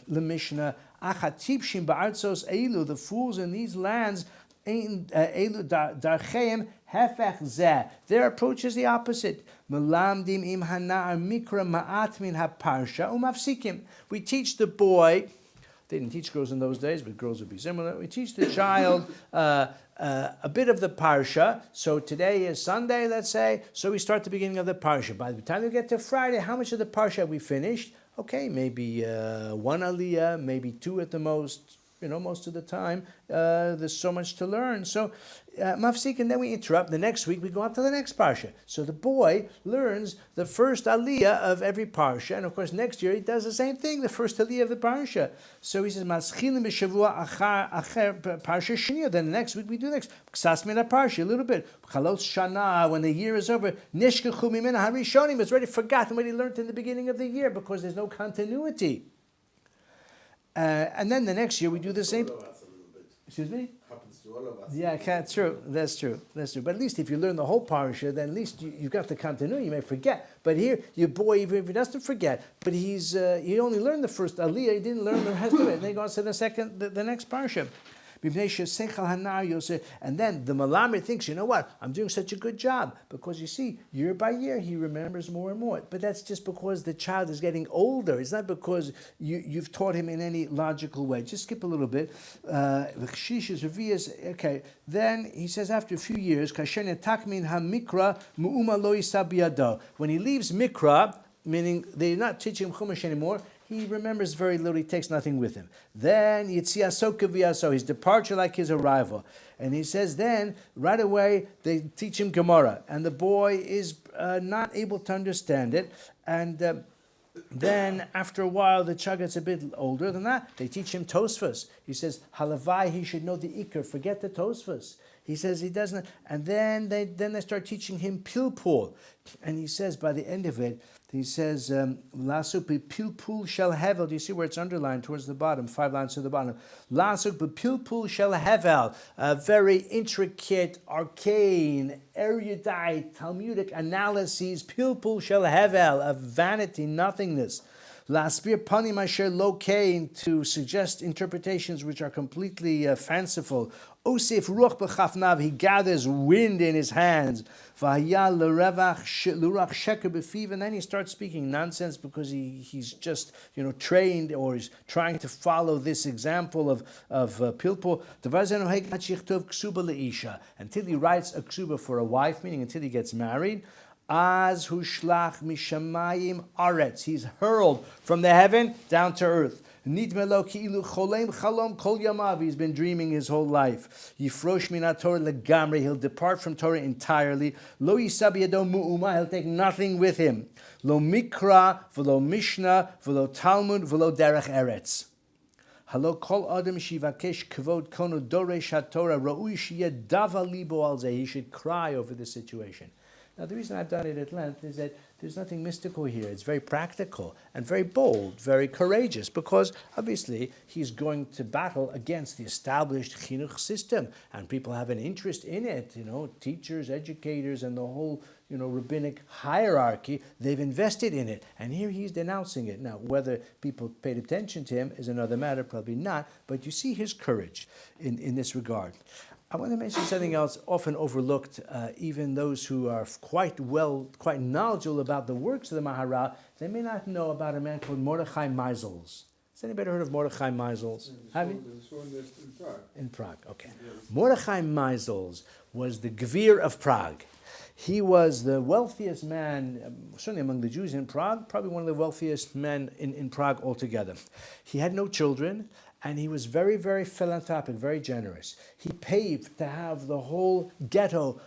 le Mishnah. Achatipshim ba'artzos elu. The fools in these lands, elu darcheim hefech zeh. Their approach is the opposite. Melamdim im hana'ar mikra ma'at min haparsha umafsikim. We teach the boy. They didn't teach girls in those days, but girls would be similar. We teach the child a bit of the parsha. So today is Sunday, let's say. So we start the beginning of the parsha. By the time we get to Friday, how much of the parsha have we finished? Okay, maybe one aliyah, maybe two at the most. Most of the time, there's so much to learn. So, mafsik, and then we interrupt. The next week, we go on to the next parsha. So the boy learns the first aliyah of every parsha, and of course, next year he does the same thing, the first aliyah of the parsha. So he says, "Maschilim b'shavua acher parsha shnia." Then the next week we do next ksas min parsha a little bit. Chalos shana, when the year is over, nishkechu mimena harishonim. It's already forgotten what he learned in the beginning of the year because there's no continuity. And then the next year we do the same. Excuse me? Happens to all of us. Yeah, true. That's true. But at least if you learn the whole parsha, then at least you've got the continuity. You may forget. But here, your boy, even if he doesn't forget, but he only learned the first aliyah, he didn't learn the rest of it. And then he goes to the next parsha. And then the Malamed thinks, you know what, I'm doing such a good job. Because you see, year by year, he remembers more and more. But that's just because the child is getting older. It's not because you've taught him in any logical way. Just skip a little bit. Okay. Then he says after a few years, when he leaves Mikra, meaning they're not teaching him Chumash anymore, he remembers very little, he takes nothing with him. Then, Yitziaso Kivyaso, his departure like his arrival. And he says then, right away, they teach him Gemara. And the boy is not able to understand it. And then, after a while, the child gets a bit older than that. They teach him Tosfos. He says, Halavai, he should know the Iker, forget the Tosfos. He says he doesn't. And then they start teaching him Pilpul. And he says, by the end of it, he says, Lasuk b'pilpul shel hevel. Do you see where it's underlined towards the bottom, 5 lines to the bottom? Lasuk b'pilpul shel hevel. A very intricate, arcane, erudite, Talmudic analyses. Pilpul shel hevel, of vanity, nothingness. Laspir panim asher lokein, to suggest interpretations which are completely fanciful. Osif ruach b'chafnav, he gathers wind in his hands. V'haya l'rach sheker b'fiv, and then he starts speaking nonsense because he's just trained, or he's trying to follow this example of pilpul. Until he writes a ksuba for a wife, meaning until he gets married. Az hushlach mishamayim aretz. He's hurled from the heaven down to earth. Nidmelo ki'ilu cholem chalom kol yamav. He's been dreaming his whole life. Yifrosh minat Torah legamri. He'll depart from Torah entirely. Lo yisab yado mu'uma. He'll take nothing with him. Lo mikra, v'lo mishnah, v'lo talmud, v'lo derech eretz. Halo kol adam shivakesh kavod kono doresh haTorah ra'ui sheyeh dava libo al zeh. He should cry over this situation. Now, the reason I've done it at length is that there's nothing mystical here. It's very practical and very bold, very courageous, because obviously he's going to battle against the established chinuch system, and people have an interest in it. Teachers, educators, and the whole rabbinic hierarchy, they've invested in it, and here he's denouncing it. Now, whether people paid attention to him is another matter, probably not, but you see his courage in this regard. I want to mention something else often overlooked. Even those who are quite knowledgeable about the works of the Maharal, they may not know about a man called Mordechai Meisels. Has anybody heard of Mordechai Meisels? Have you? In Prague. In Prague, okay. Mordechai Meisels was the Gvir of Prague. He was the wealthiest man, certainly among the Jews in Prague, probably one of the wealthiest men in Prague altogether. He had no children, and he was very, very philanthropic, very generous. He paid to have the whole ghetto.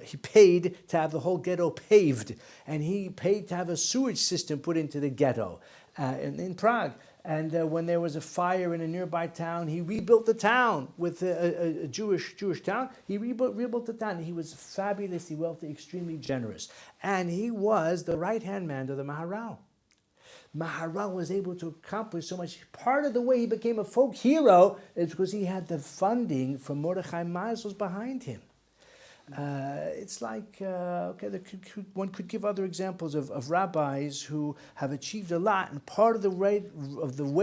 He paid to have the whole ghetto paved, and he paid to have a sewage system put into the ghetto in Prague. And when there was a fire in a nearby town, he rebuilt the town with a Jewish town. He rebuilt the town. He was fabulously wealthy, extremely generous. And he was the right-hand man to the Maharal. Maharal was able to accomplish so much. Part of the way he became a folk hero is because he had the funding from Mordechai Meisel's behind him. It's like, one could give other examples of rabbis who have achieved a lot, and part of the way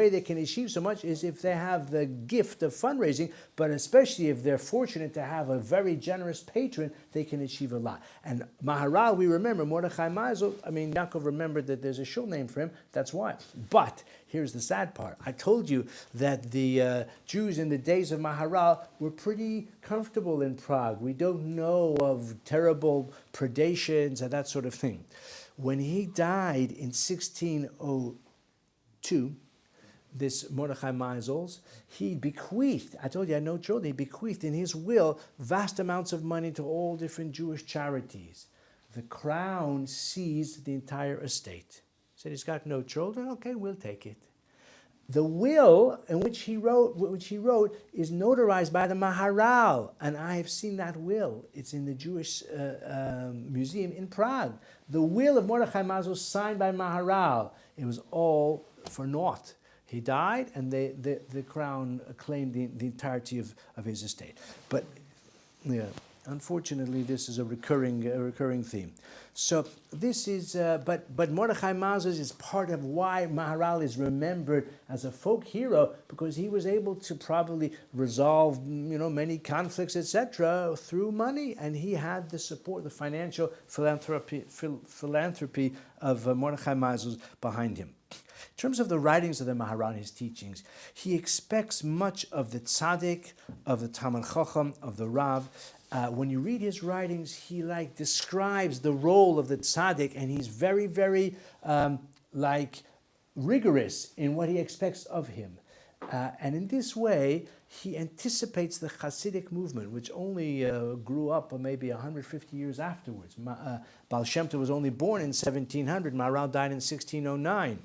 they can achieve so much is if they have the gift of fundraising, but especially if they're fortunate to have a very generous patron, they can achieve a lot. And Maharal, we remember, Mordechai Meisel, Yaakov remembered that there's a shul name for him, that's why. But here's the sad part. I told you that the Jews in the days of Maharal were pretty comfortable in Prague. We don't know of terrible predations and that sort of thing. When he died in 1602, this Mordechai Meisels, he bequeathed, I told you I had no children, he bequeathed in his will vast amounts of money to all different Jewish charities. The crown seized the entire estate. Said he's got no children, okay, we'll take it. The will in which he wrote is notarized by the Maharal, and I have seen that will. It's in the Jewish Museum in Prague. The will of Mordechai Meisel signed by Maharal. It was all for naught. He died, and the crown claimed the entirety of his estate. But yeah, unfortunately, this is a recurring theme. So this is, but Mordechai Meisel is part of why Maharal is remembered as a folk hero, because he was able to probably resolve, many conflicts, etc., through money, and he had the support, the financial philanthropy of Mordechai Meisel behind him. In terms of the writings of the Maharal and his teachings, he expects much of the tzaddik, of the Talmid Chacham, of the Rav. When you read his writings, he describes the role of the tzaddik, and he's very, very rigorous in what he expects of him. And in this way, he anticipates the Hasidic movement, which only grew up maybe 150 years afterwards. Baal Shem Tov was only born in 1700. Maharal died in 1609.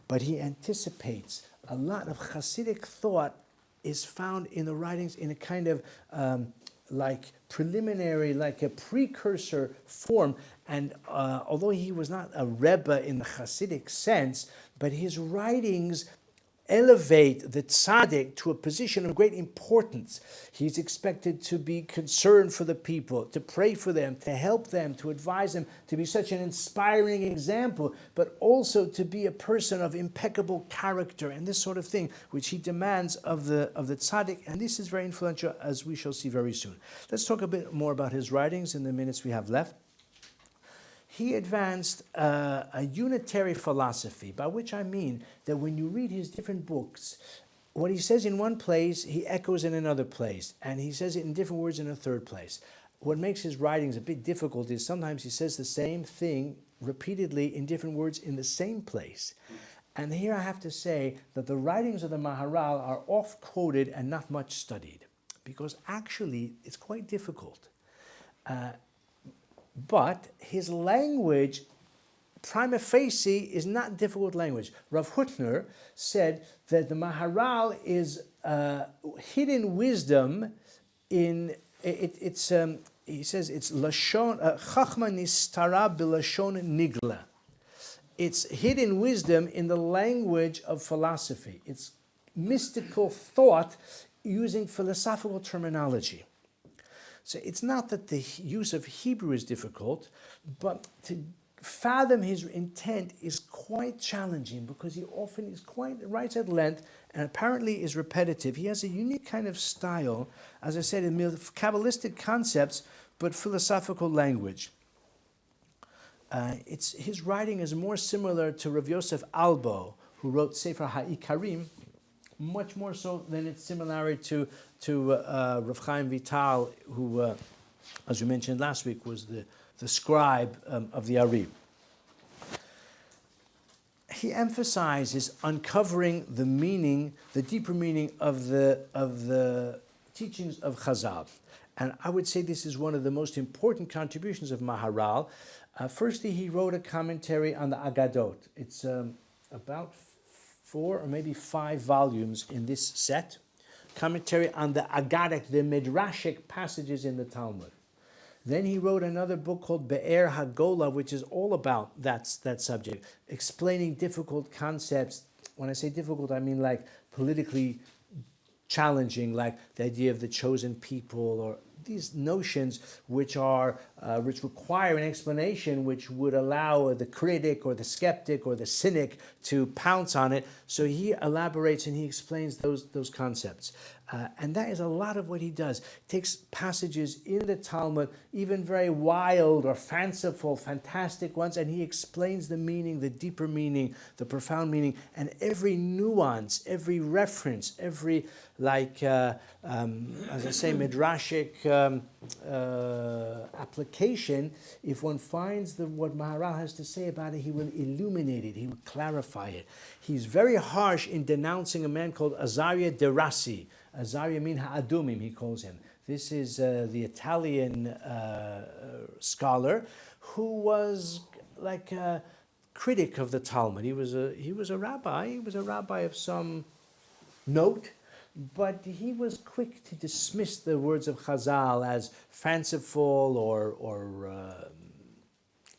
But he anticipates a lot of Hasidic thought is found in the writings in a kind of preliminary, like a precursor form. And although he was not a Rebbe in the Hasidic sense, but his writings elevate the tzaddik to a position of great importance. He's expected to be concerned for the people, to pray for them, to help them, to advise them, to be such an inspiring example, but also to be a person of impeccable character and this sort of thing, which he demands of the tzaddik. And this is very influential, as we shall see very soon. Let's talk a bit more about his writings in the minutes we have left. He advanced a unitary philosophy, by which I mean that when you read his different books, what he says in one place, he echoes in another place, and he says it in different words in a third place. What makes his writings a bit difficult is sometimes he says the same thing repeatedly in different words in the same place. And here I have to say that the writings of the Maharal are oft-quoted and not much studied, because actually it's quite difficult. But his language, prima facie, is not difficult language. Rav Hutner said that the Maharal is hidden wisdom in he says it's lashon chachma nistara b'lashon nigla. It's hidden wisdom in the language of philosophy. It's mystical thought using philosophical terminology. So it's not that the use of Hebrew is difficult, but to fathom his intent is quite challenging, because he often writes at length and apparently is repetitive. He has a unique kind of style, as I said, in Kabbalistic concepts, but philosophical language. His writing is more similar to Rav Yosef Albo, who wrote Sefer HaIkarim, much more so than its similarity to Rav Chaim Vital, who as we mentioned last week, was the scribe of the Ari. He emphasizes uncovering the meaning, the deeper meaning of the teachings of Chazal. And I would say this is one of the most important contributions of Maharal. Firstly, he wrote a commentary on the Agadot. It's about 4 or maybe 5 volumes in this set. Commentary on the Agadic, the Midrashic passages in the Talmud. Then he wrote another book called Be'er HaGola, which is all about that subject, explaining difficult concepts. When I say difficult, I mean like politically challenging, like the idea of the chosen people, or these notions which require an explanation which would allow the critic or the skeptic or the cynic to pounce on it. So he elaborates and he explains those concepts. And that is a lot of what he does. He takes passages in the Talmud, even very wild or fanciful, fantastic ones, and he explains the meaning, the deeper meaning, the profound meaning, and every nuance, every reference, every, as I say, midrashic application. If one finds what Maharal has to say about it, he will illuminate it, he will clarify it. He's very harsh in denouncing a man called Azaria Derasi. Azaria min ha'adumim, he calls him. This is the Italian scholar who was like a critic of the Talmud. He was a rabbi. He was a rabbi of some note, but he was quick to dismiss the words of Chazal as fanciful or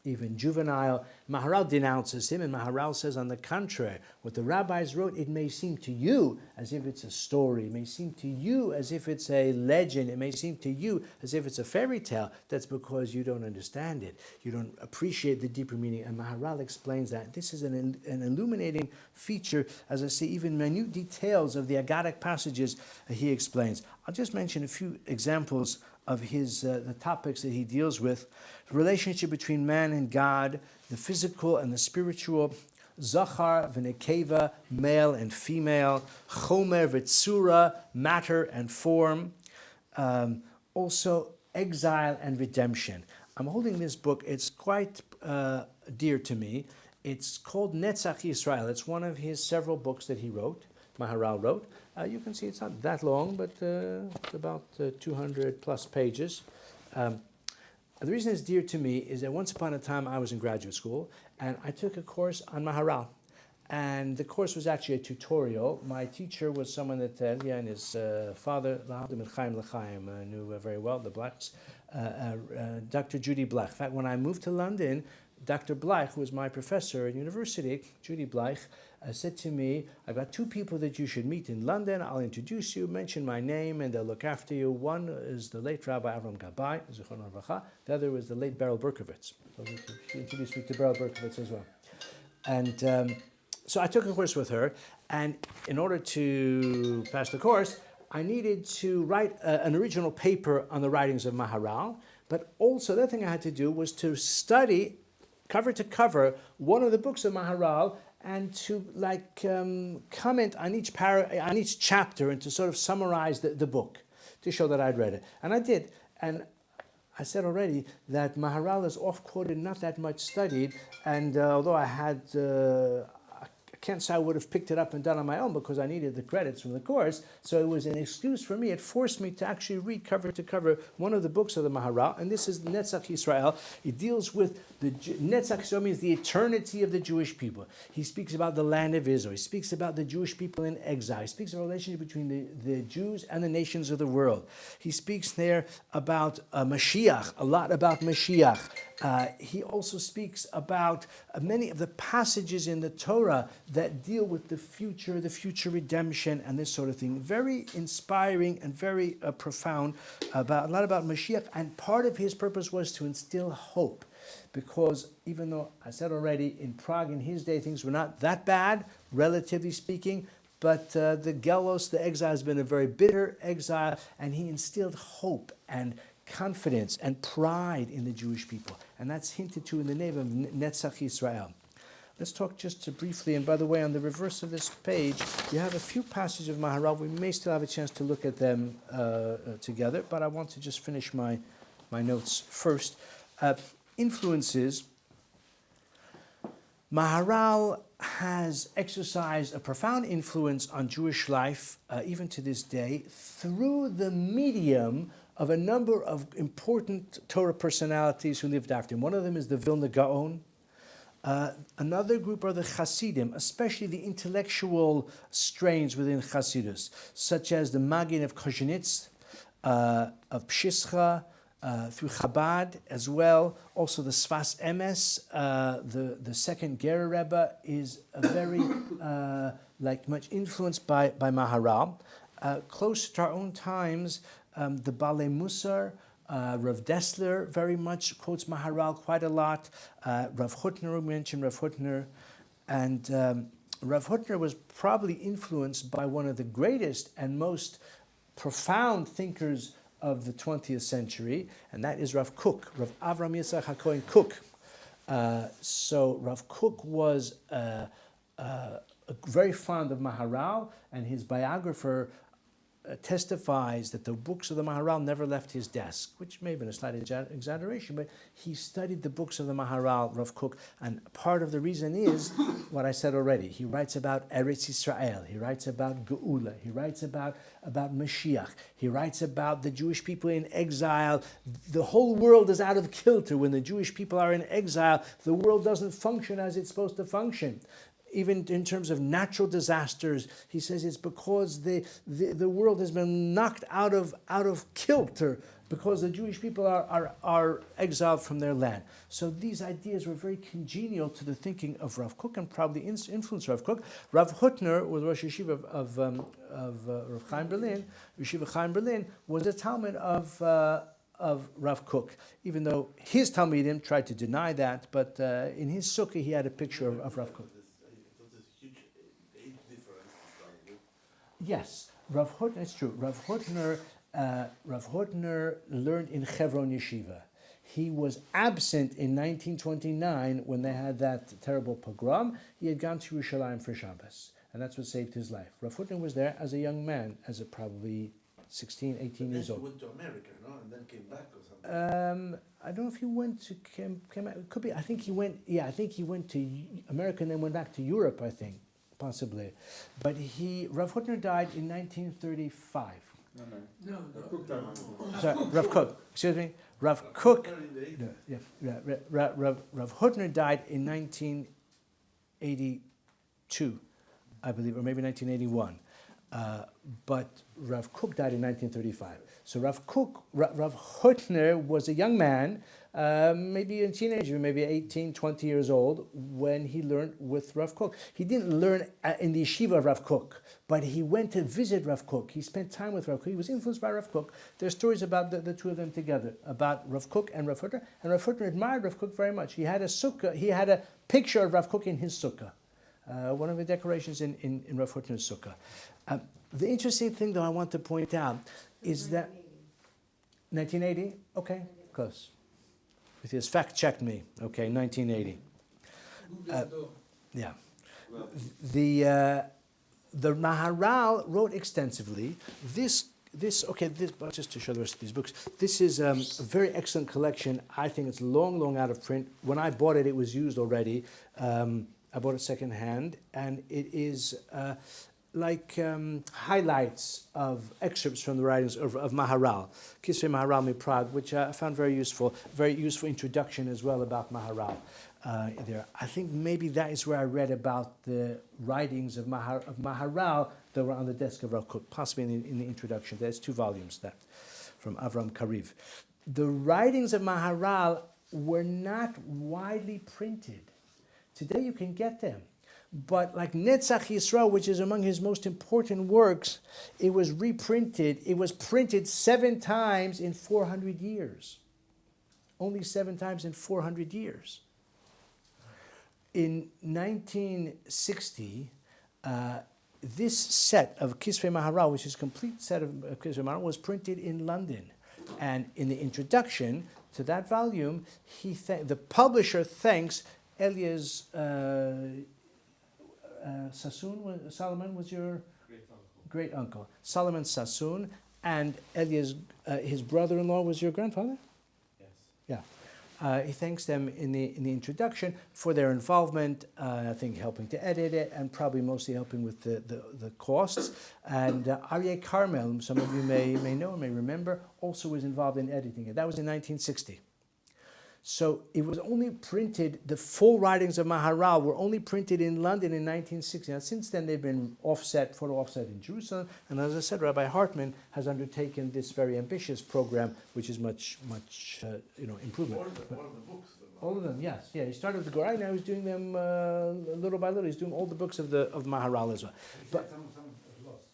even juvenile. Maharal denounces him, and Maharal says, on the contrary, what the rabbis wrote, it may seem to you as if it's a story, it may seem to you as if it's a legend, it may seem to you as if it's a fairy tale. That's because you don't understand it. You don't appreciate the deeper meaning, and Maharal explains that. This is an illuminating feature, as I say, even minute details of the Agadic passages he explains. I'll just mention a few examples of his the topics that he deals with: the relationship between man and God, the physical and the spiritual, Zachar v'Nekeva, male and female, Chomer v'Tzura, matter and form, also exile and redemption. I'm holding this book. It's quite dear to me. It's called Netzach Yisrael. It's one of his several books that he wrote, Maharal wrote. You can see it's not that long, but it's about 200 plus pages. The reason it's dear to me is that once upon a time I was in graduate school and I took a course on Maharal. And the course was actually a tutorial. My teacher was someone that and his father, knew very well, the Blacks, Dr. Judy Black. In fact, when I moved to London, Dr. Bleich, who was my professor at university, Judy Bleich, said to me, I've got 2 people that you should meet in London. I'll introduce you, mention my name, and they'll look after you. One is the late Rabbi Avram Gabay, Zichrono Livracha. The other was the late Beryl Berkowitz. So she introduced me to Beryl Berkowitz as well. And so I took a course with her, and in order to pass the course, I needed to write an original paper on the writings of Maharal, but also the other thing I had to do was to study cover to cover one of the books of Maharal and to comment on each chapter and to sort of summarize the book to show that I'd read it. And I did. And I said already that Maharal is oft-quoted, not that much studied, and although I had I can't say I would have picked it up and done on my own because I needed the credits from the course, so it was an excuse for me. It forced me to actually read cover to cover one of the books of the Maharal, and this is Netzach Yisrael. It deals with Netzach Yisrael means the eternity of the Jewish people. He speaks about the land of Israel. He speaks about the Jewish people in exile. He speaks of a relationship between the Jews and the nations of the world. He speaks there about Mashiach, a lot about Mashiach. He also speaks about many of the passages in the Torah that deal with the future redemption, and this sort of thing. Very inspiring and very profound, a lot about Mashiach. And part of his purpose was to instill hope, because even though I said already in Prague in his day things were not that bad, relatively speaking, but the Gelos, the exile, has been a very bitter exile, and he instilled hope and confidence and pride in the Jewish people. And that's hinted to in the name of Netzach Yisrael. Let's talk just briefly, and by the way, on the reverse of this page, you have a few passages of Maharal. We may still have a chance to look at them together, but I want to just finish my my notes first. Influences. Maharal has exercised a profound influence on Jewish life, even to this day, through the medium of a number of important Torah personalities who lived after him. One of them is the Vilna Gaon. Another group are the Hasidim, especially the intellectual strains within Hasidus, such as the Magin of Kozhenitz, of Pshischa, through Chabad as well. Also the Sfas Emes, the second Ger Rebbe, is a very much influenced by Maharal. Close to our own times, the Balei Musar, Rav Dessler very much quotes Maharal quite a lot. Rav Hutner, we mentioned Rav Hutner. And Rav Hutner was probably influenced by one of the greatest and most profound thinkers of the 20th century, and that is Rav Kook, Rav Avram Yitzchak HaKohen Kook. So Rav Kook was very fond of Maharal, and his biographer testifies that the books of the Maharal never left his desk, which may have been a slight exaggeration, but he studied the books of the Maharal, Rav Kook, and part of the reason is what I said already. He writes about Eretz Yisrael, he writes about Geula, he writes about Mashiach, he writes about the Jewish people in exile. The whole world is out of kilter. When the Jewish people are in exile, the world doesn't function as it's supposed to function. Even in terms of natural disasters, he says it's because the world has been knocked out of kilter because the Jewish people are exiled from their land. So these ideas were very congenial to the thinking of Rav Kook and probably influenced Rav Kook. Rav Hutner was Rosh Yeshiva of Rav Chaim Berlin. Yeshiva Chaim Berlin was a Talmud of Rav Kook, even though his Talmidim tried to deny that, but in his sukkah he had a picture of Rav Kook. Yes, Rav Hutner, it's true. Rav Hutner learned in Hebron Yeshiva. He was absent in 1929 when they had that terrible pogrom. He had gone to Yerushalayim for Shabbos, and that's what saved his life. Rav Hutner was there as a young man, as a probably 16, 18 years old. He went to America, no? And then came back or something? I don't know if he went to it could be. I think he went to America and then went back to Europe, I think. Possibly. But Rav Hutner died in 1935. No. Sorry, Rav Kook, excuse me. Rav Kook, Rav Hutner died in 1982, I believe, or maybe 1981. But Rav Kook died in 1935. So Rav Hutner was a young man, maybe a teenager, maybe 18, 20 years old, when he learned with Rav Kook. He didn't learn in the yeshiva of Rav Kook, but he went to visit Rav Kook. He spent time with Rav Kook. He was influenced by Rav Kook. There's stories about the two of them together, about Rav Kook and Rav Hutner. And Rav Hutner admired Rav Kook very much. He had a sukkah. He had a picture of Rav Kook in his sukkah. One of the decorations in Rav Hutner's sukkah. The interesting thing, though, I want to point out is that 1980. Okay, close. It has fact-checked me. Okay, 1980. Yeah. The Maharal wrote extensively. This just to show the rest of these books. This is a very excellent collection. I think it's long out of print. When I bought it, it was used already. I bought it secondhand, and it is highlights of excerpts from the writings of Maharal, Kisvei Maharal Miprad, which I found very useful introduction as well about Maharal. There, I think maybe that is where I read about the writings of Maharal that were on the desk of Rav Kook, possibly in the introduction. There's 2 volumes that from Avram Kariv. The writings of Maharal were not widely printed. Today you can get them. But like Netzach Yisrael, which is among his most important works, it was reprinted. It was printed 7 times in 400 years. Only 7 times in 400 years. In 1960, this set of Kisvei Maharal, which is a complete set of Kisvei Maharal, was printed in London. And in the introduction to that volume, the publisher thanks Elias Sassoon. Solomon was your great uncle. Solomon Sassoon, and Elias, his brother-in-law, was your grandfather? Yeah. He thanks them in the introduction for their involvement, I think helping to edit it, and probably mostly helping with the costs. And Aryeh Carmel, some of you may know, may remember, also was involved in editing it. That was in 1960. So it was only printed, the full writings of Maharal were only printed in London in 1960. Now, since then, they've been photo offset in Jerusalem. And as I said, Rabbi Hartman has undertaken this very ambitious program, which is much improvement. All the books. All of them, yes. Yeah, he started with the Gorai, now he's doing them little by little. He's doing all the books of Maharal as well. But some lost.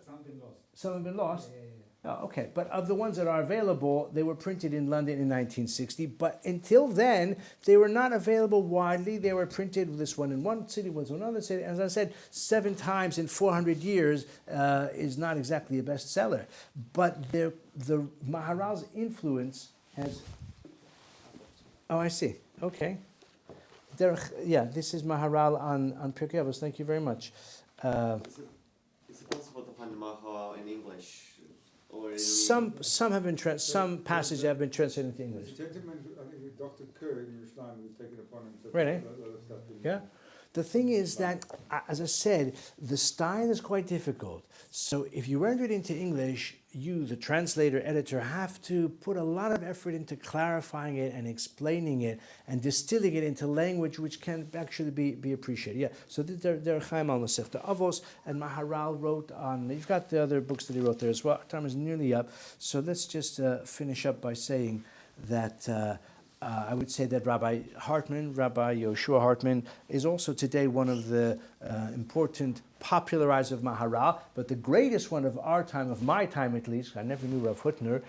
Some been lost. some have been lost. Yeah. Oh, okay, but of the ones that are available, they were printed in London in 1960. But until then, they were not available widely. They were printed, this one in one city, was in another city. As I said, 7 times in 400 years is not exactly a bestseller. But the Maharal's influence has... Oh, I see. Okay. This is Maharal on Pirkei Avos. Thank you very much. Is it possible to find the Maharal in English? Or in Some have been some passages have been translated into English. The gentleman, I think with Dr. Kerr in Yerushalayim, who's taken upon himself Really? a lot of stuff. Yeah. The thing is that, as I said, the style is quite difficult. So if you render it into English, you, the translator, editor, have to put a lot of effort into clarifying it and explaining it and distilling it into language which can actually be appreciated. Yeah. So they're Chaim al Masechta Avos, and Maharal wrote on. You've got the other books that he wrote there as well. Time is nearly up. So let's just finish up by saying that. I would say that Rabbi Yoshua Hartman, is also today one of the important popularizers of Maharal, but the greatest one of our time, of my time at least, I never knew Rav Hutner,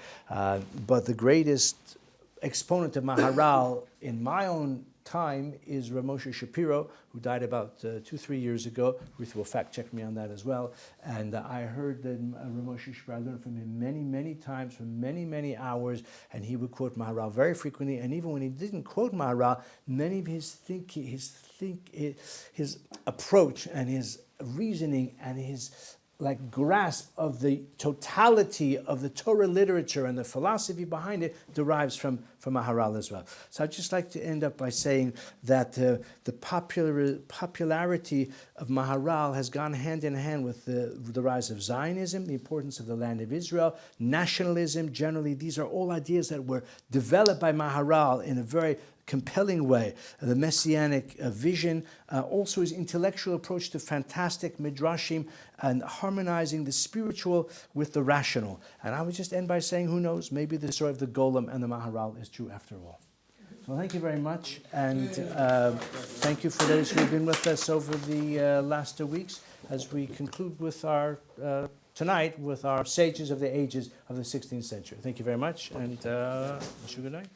but the greatest exponent of Maharal in my own time is Rav Moshe Shapiro, who died about 2-3 years ago. Ruth will fact check me on that as well. And I heard that Rav Moshe Shapiro, I learned from him many times, for many hours, and he would quote Maharal very frequently. And even when he didn't quote Maharal, many of his approach and his reasoning and his grasp of the totality of the Torah literature and the philosophy behind it derives from Maharal as well. So I'd just like to end up by saying that the popularity of Maharal has gone hand in hand with the rise of Zionism, the importance of the land of Israel, nationalism generally. These are all ideas that were developed by Maharal in a very compelling way. The messianic vision, also his intellectual approach to fantastic midrashim and harmonizing the spiritual with the rational. And I would just end by saying, who knows, maybe the story of the Golem and the Maharal is true after all. So thank you very much, and thank you for those who have been with us over the last 2 weeks as we conclude with our tonight with our sages of the ages of the 16th century. Thank you very much, and wish you good night.